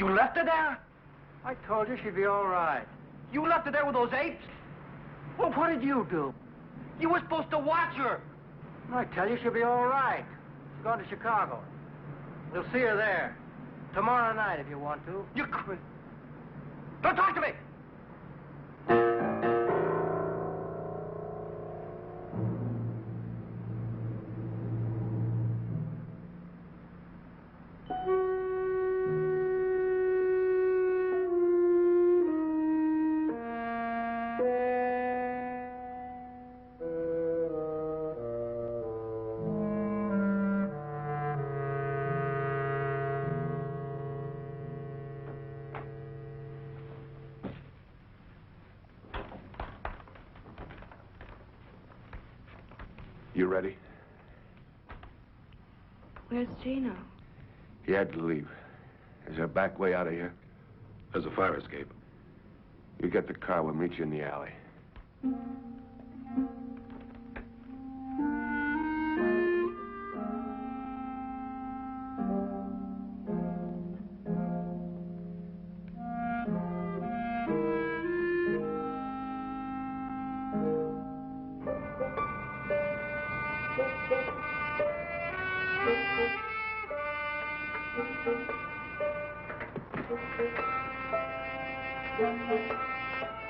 You left her there? I told you she'd be all right. You left her there with those apes? Well, what did you do? You were supposed to watch her. I tell you, she'll be all right. She's gone to Chicago. We'll see her there. Tomorrow night, if you want to. You quit. Don't talk to me! You ready? Where's Gino? He had to leave. Is there a back way out of here? There's a fire escape. You get the car, we'll meet you in the alley.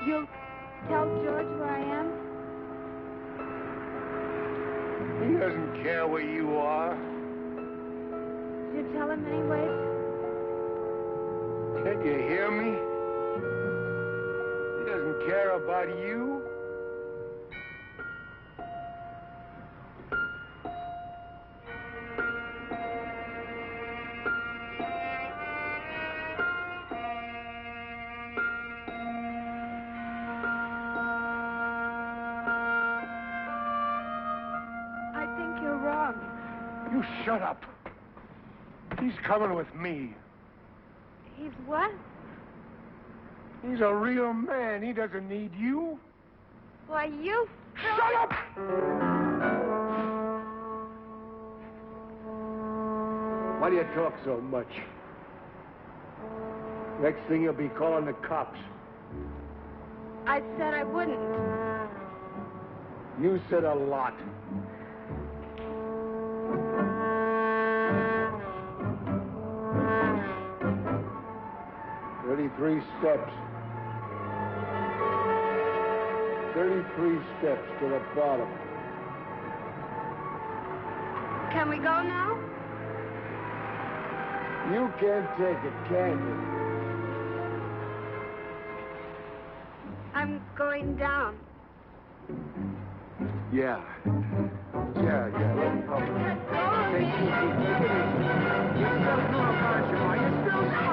You'll tell George where I am? He doesn't care where you are. You tell him anyway? Can't you hear me? He doesn't care about you. You shut up. He's coming with me. He's what? He's a real man. He doesn't need you. Why, you... Shut up! Why do you talk so much? Next thing you'll be calling the cops. I said I wouldn't. You said a lot. Three steps. 33 steps to the bottom. Can we go now? You can't take it, can you? I'm going down. Yeah. Let me help you. Take it easy. You're still doing a bunch, are you? Still doing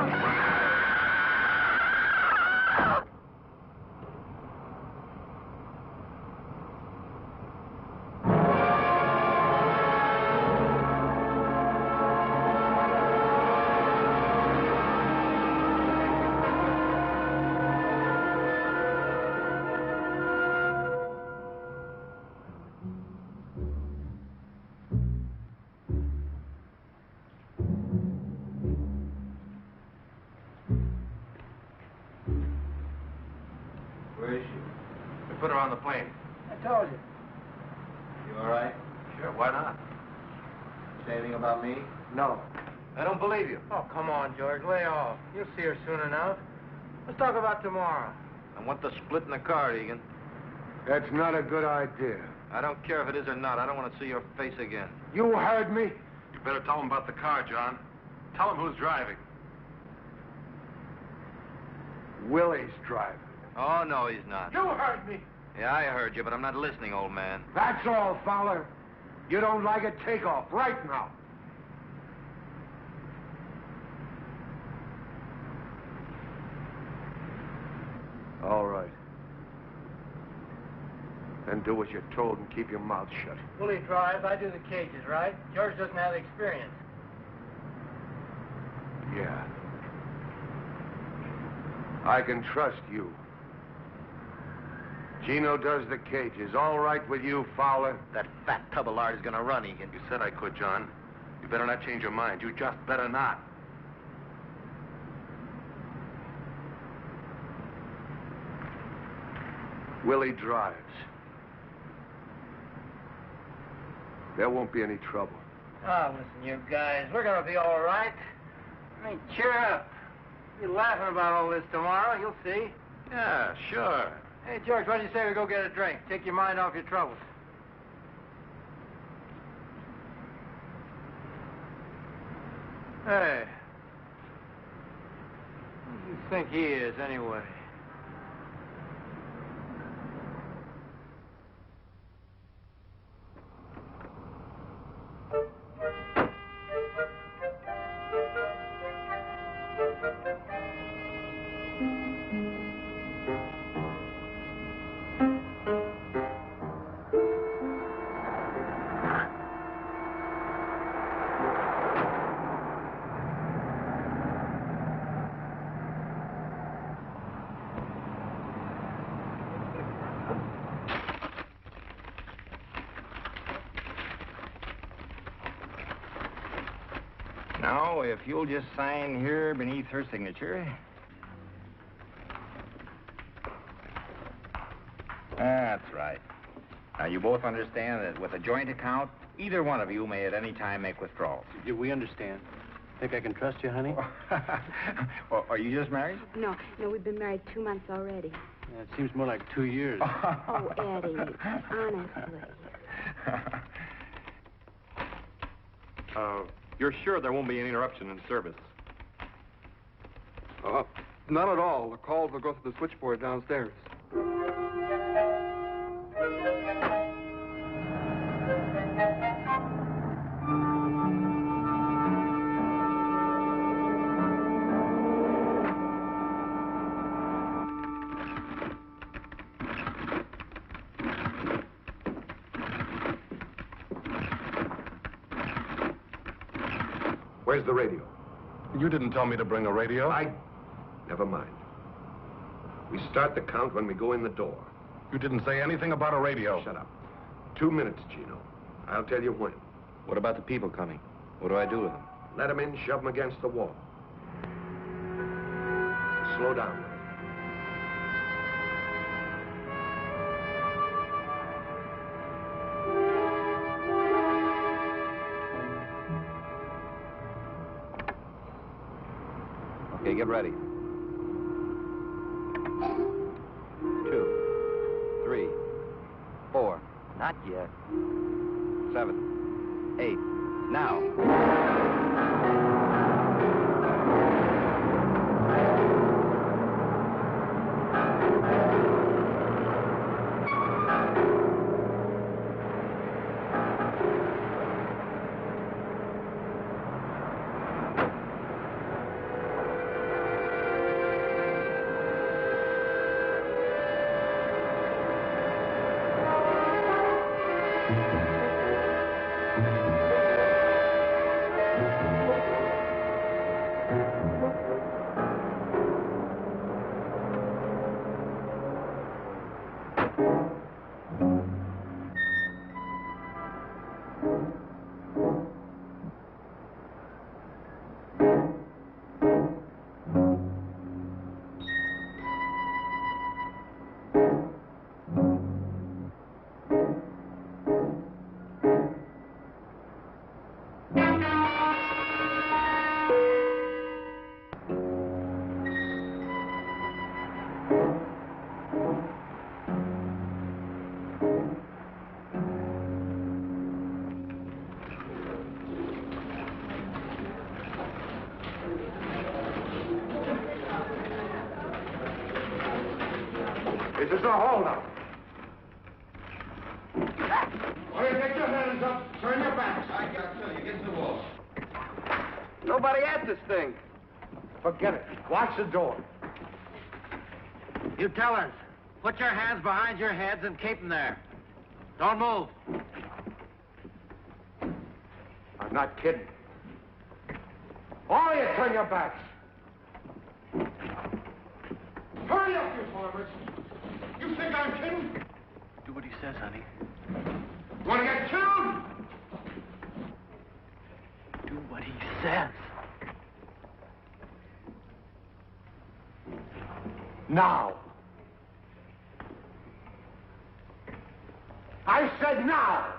Where is she? We put her on the plane. I told you. You all right? Sure, why not? Say anything about me? No. I don't believe you. Oh, come on, George. Lay off. You'll see her soon enough. Let's talk about tomorrow. I want the split in the car, Egan. That's not a good idea. I don't care if it is or not. I don't want to see your face again. You heard me. You better tell him about the car, John. Tell him who's driving. Willie's driving. Oh, no, he's not. You heard me. Yeah, I heard you, but I'm not listening, old man. That's all, Fowler. You don't like it, take off right now. All right. Then do what you're told and keep your mouth shut. Willie drives, I do the cages, right? George doesn't have the experience. Yeah. I can trust you. Gino does the cages. All right with you, Fowler? That fat tub of lard is going to run, Egan. You said I could, John. You better not change your mind. You just better not. Willie drives. There won't be any trouble. Oh, listen, you guys, we're gonna be all right. I mean, cheer up. You're laughing about all this tomorrow, you'll see. Yeah, sure. Hey, George, why don't you say we go get a drink? Take your mind off your troubles. Hey. Who do you think he is, anyway? Now, if you'll just sign here beneath her signature. That's right. Now, you both understand that with a joint account, either one of you may at any time make withdrawals. We understand. Think I can trust you, honey? Well, are you just married? No, we've been married 2 months already. Yeah, it seems more like 2 years. Oh, Eddie, honestly. You're sure there won't be any interruption in service? Not at all. The calls will go through the switchboard downstairs. Where's the radio? You didn't tell me to bring a radio. Never mind. We start the count when we go in the door. You didn't say anything about a radio. Shut up. 2 minutes, Gino. I'll tell you when. What about the people coming? What do I do with them? Let them in, shove them against the wall. Slow down. Okay, get ready. 2, 3, 4. Not yet. 7, 8. Now. This is a holdup. All right, get your hands up. Turn your backs. I got you. Get to the wall. Nobody at this thing. Forget it. Watch the door. You tellers, put your hands behind your heads and keep them there. Don't move. I'm not kidding. All of you, turn your backs. Hurry up, you farmers. You think I'm kidding? Do what he says, honey. You want to get killed? Do what he says. Now. I said now!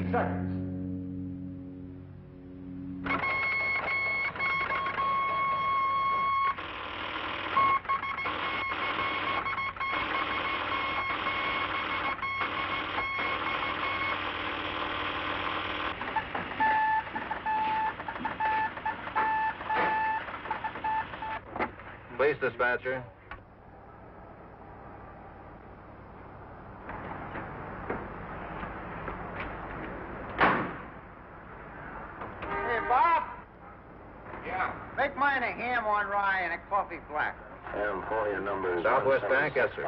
Seconds. Police dispatcher. Make mine a ham on rye and a coffee black. And for your numbers. Southwest Bank, yes, sir.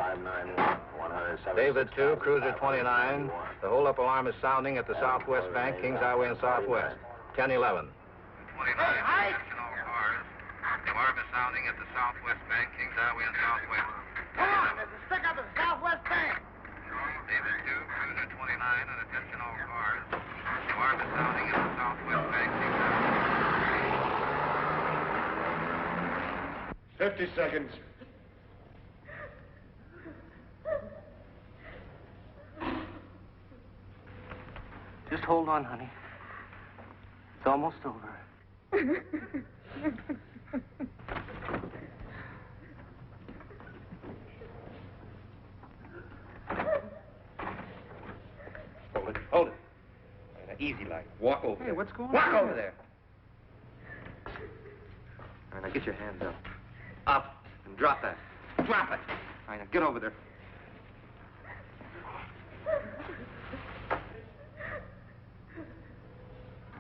David 2, Cruiser 29. The hold-up alarm is sounding at the Southwest Bank, Kings Highway and Southwest. 1011. 29. Hey, Ike! The alarm is sounding at the Southwest Bank, Kings Highway and Southwest. Come on, there's a stick up at the Southwest Bank. David 2, Cruiser 29, and attention all cars. The alarm is sounding at the Southwest Bank, Kings Highway. 50 seconds. Just hold on, honey. It's almost over. Hold it. Easy like. Walk over there. Hey, what's going on? Walk over there. All right, now get your hands up. Up. And drop that. Drop it. All right, now get over there.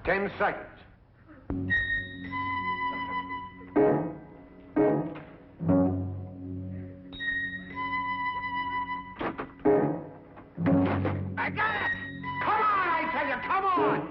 Ten seconds. I got it! Come on, I tell you, come on!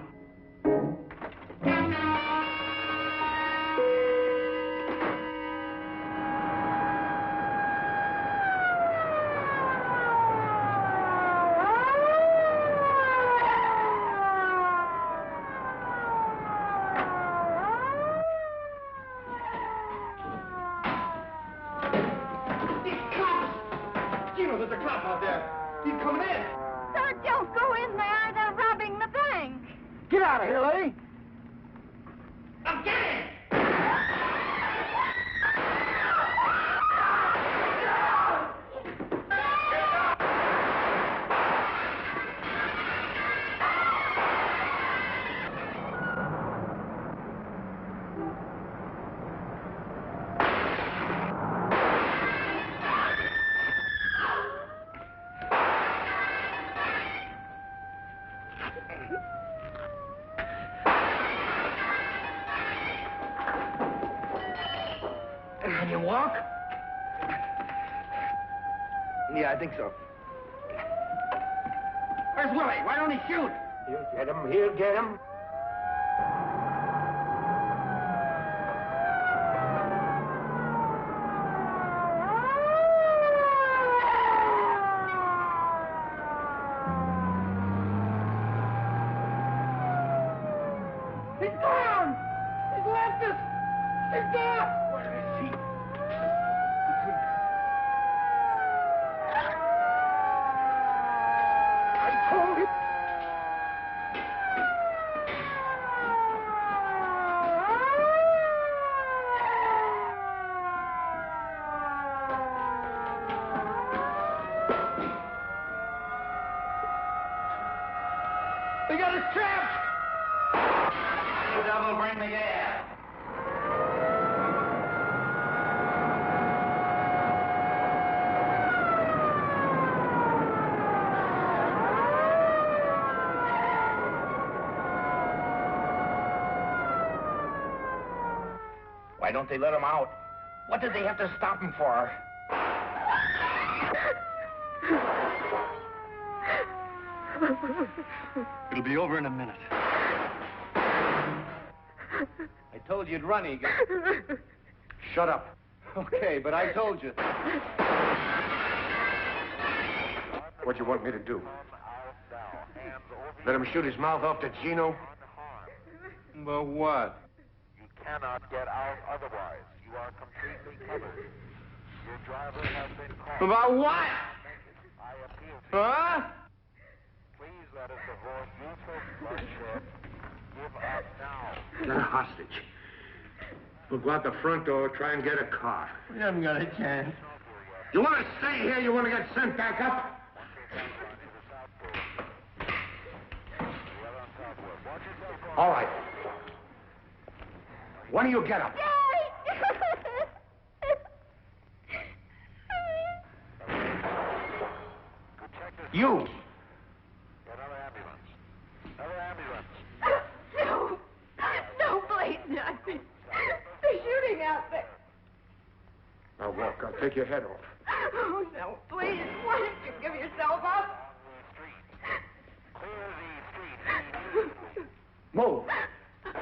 There's a cop out there. He's coming in. Sir, don't go in there. They're robbing the bank. Get out of here, lady. I'm getting! Can you walk? Yeah, I think so. Where's Willie? Why don't he shoot? He'll get him. He'll get him. He's gone! He's left us! He's gone! Where is he? I told him! They got us trapped! You devil, bring the gas. Why don't they let him out? What did they have to stop him for? It'll be over in a minute. I told you you'd run, Egan. Shut up. Okay, but I told you. What do you want me to do? Let him shoot his mouth off to Gino? But what? You cannot get out otherwise. You are completely covered. Your driver has been caught. About what? I appeal to you. Huh? Please let us avoid useless bloodshed. Give up now. Get a hostage. We'll go out the front door, try and get a car. We haven't got a chance. You want to stay here? You want to get sent back up? All right. When do you get up? You! Another ambulance. Another ambulance. No. No, please, not. They're shooting out there. Now walk. I'll take your head off. Oh, no, please. Why don't you give yourself up? Clear the street. Move. Any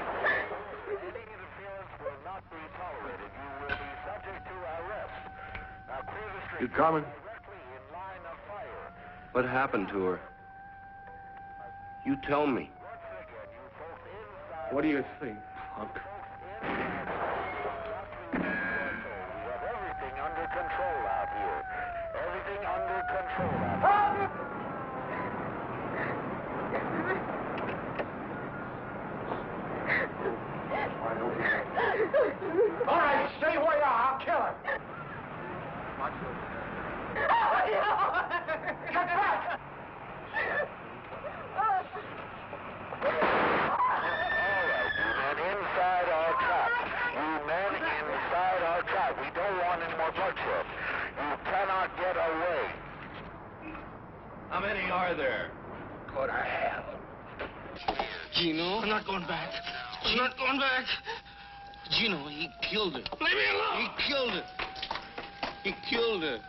interference will not be tolerated. You will be subject to arrest. Now clear the street. You coming? Directly in line of fire. What happened to her? You tell me. Once again, you folks inside. What do you think, punk? We have everything under control out here. Everything under control out here. All right, stay where you are. I'll kill her. Get back! Inside our trap. You men inside our trap. We don't want any more bloodshed. You cannot get away. How many are there? Go to hell. Gino? I'm not going back. I'm not going back. Gino, he killed her. Leave me alone! He killed her. He killed her.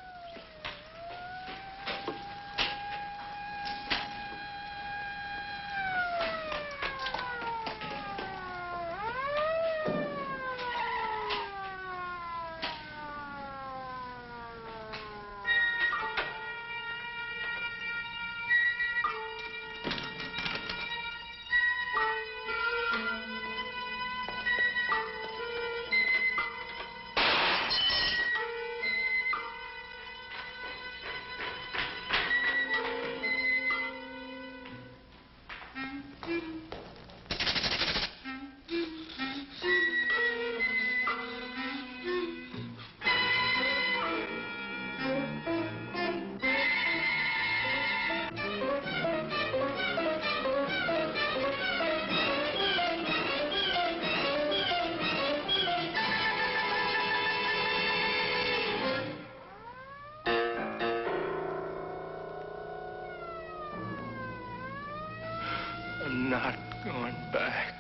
I'm not going back.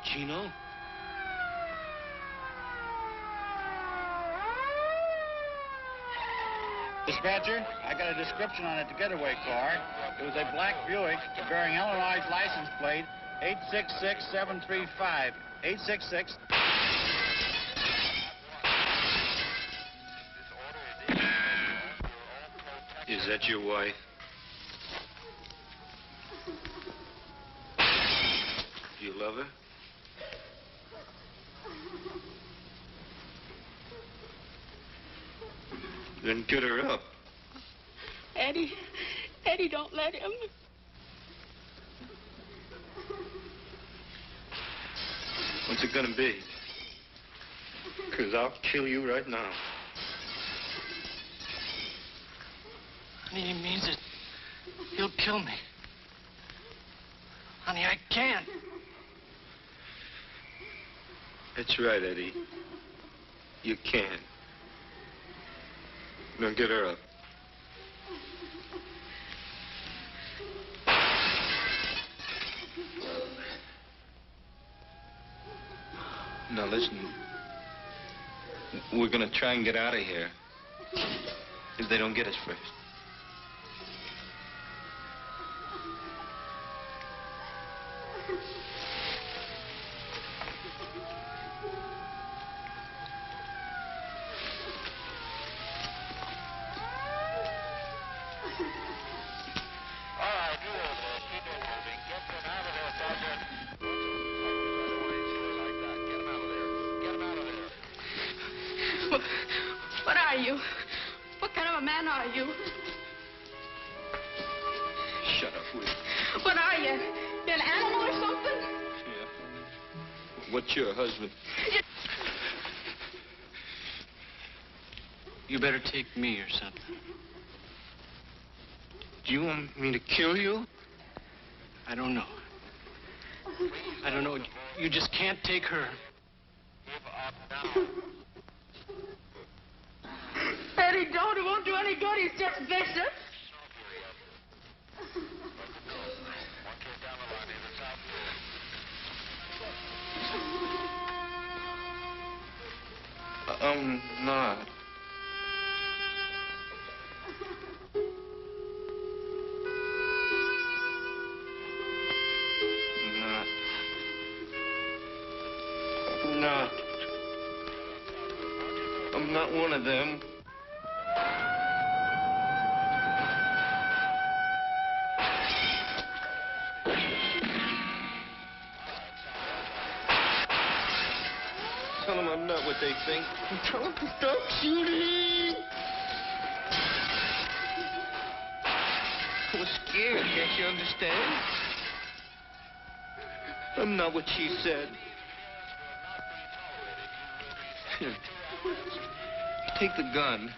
Gino? Dispatcher, I got a description on a getaway car. It was a black Buick bearing Illinois license plate 866735. 866. Is that your wife? You love her? Then get her up. Eddie, don't let him. What's it gonna be? 'Cause I'll kill you right now. Honey, he means it. He'll kill me. Honey, I can't. That's right, Eddie. You can't. Now get her up. Now listen. We're gonna try and get out of here. If they don't get us first. What are you? What kind of a man are you? Shut up, Will. What are you? You an animal or something? Yeah. What's your husband? You better take me or something. Do you want me to kill you? I don't know. I don't know. You just can't take her. Eddie, don't. It won't do any good. He's just vicious. I'm not. I'm not one of them. Tell them I'm not what they think. Tell them to stop shooting. I was scared, can't you understand? I'm not what she said. Here. Take the gun.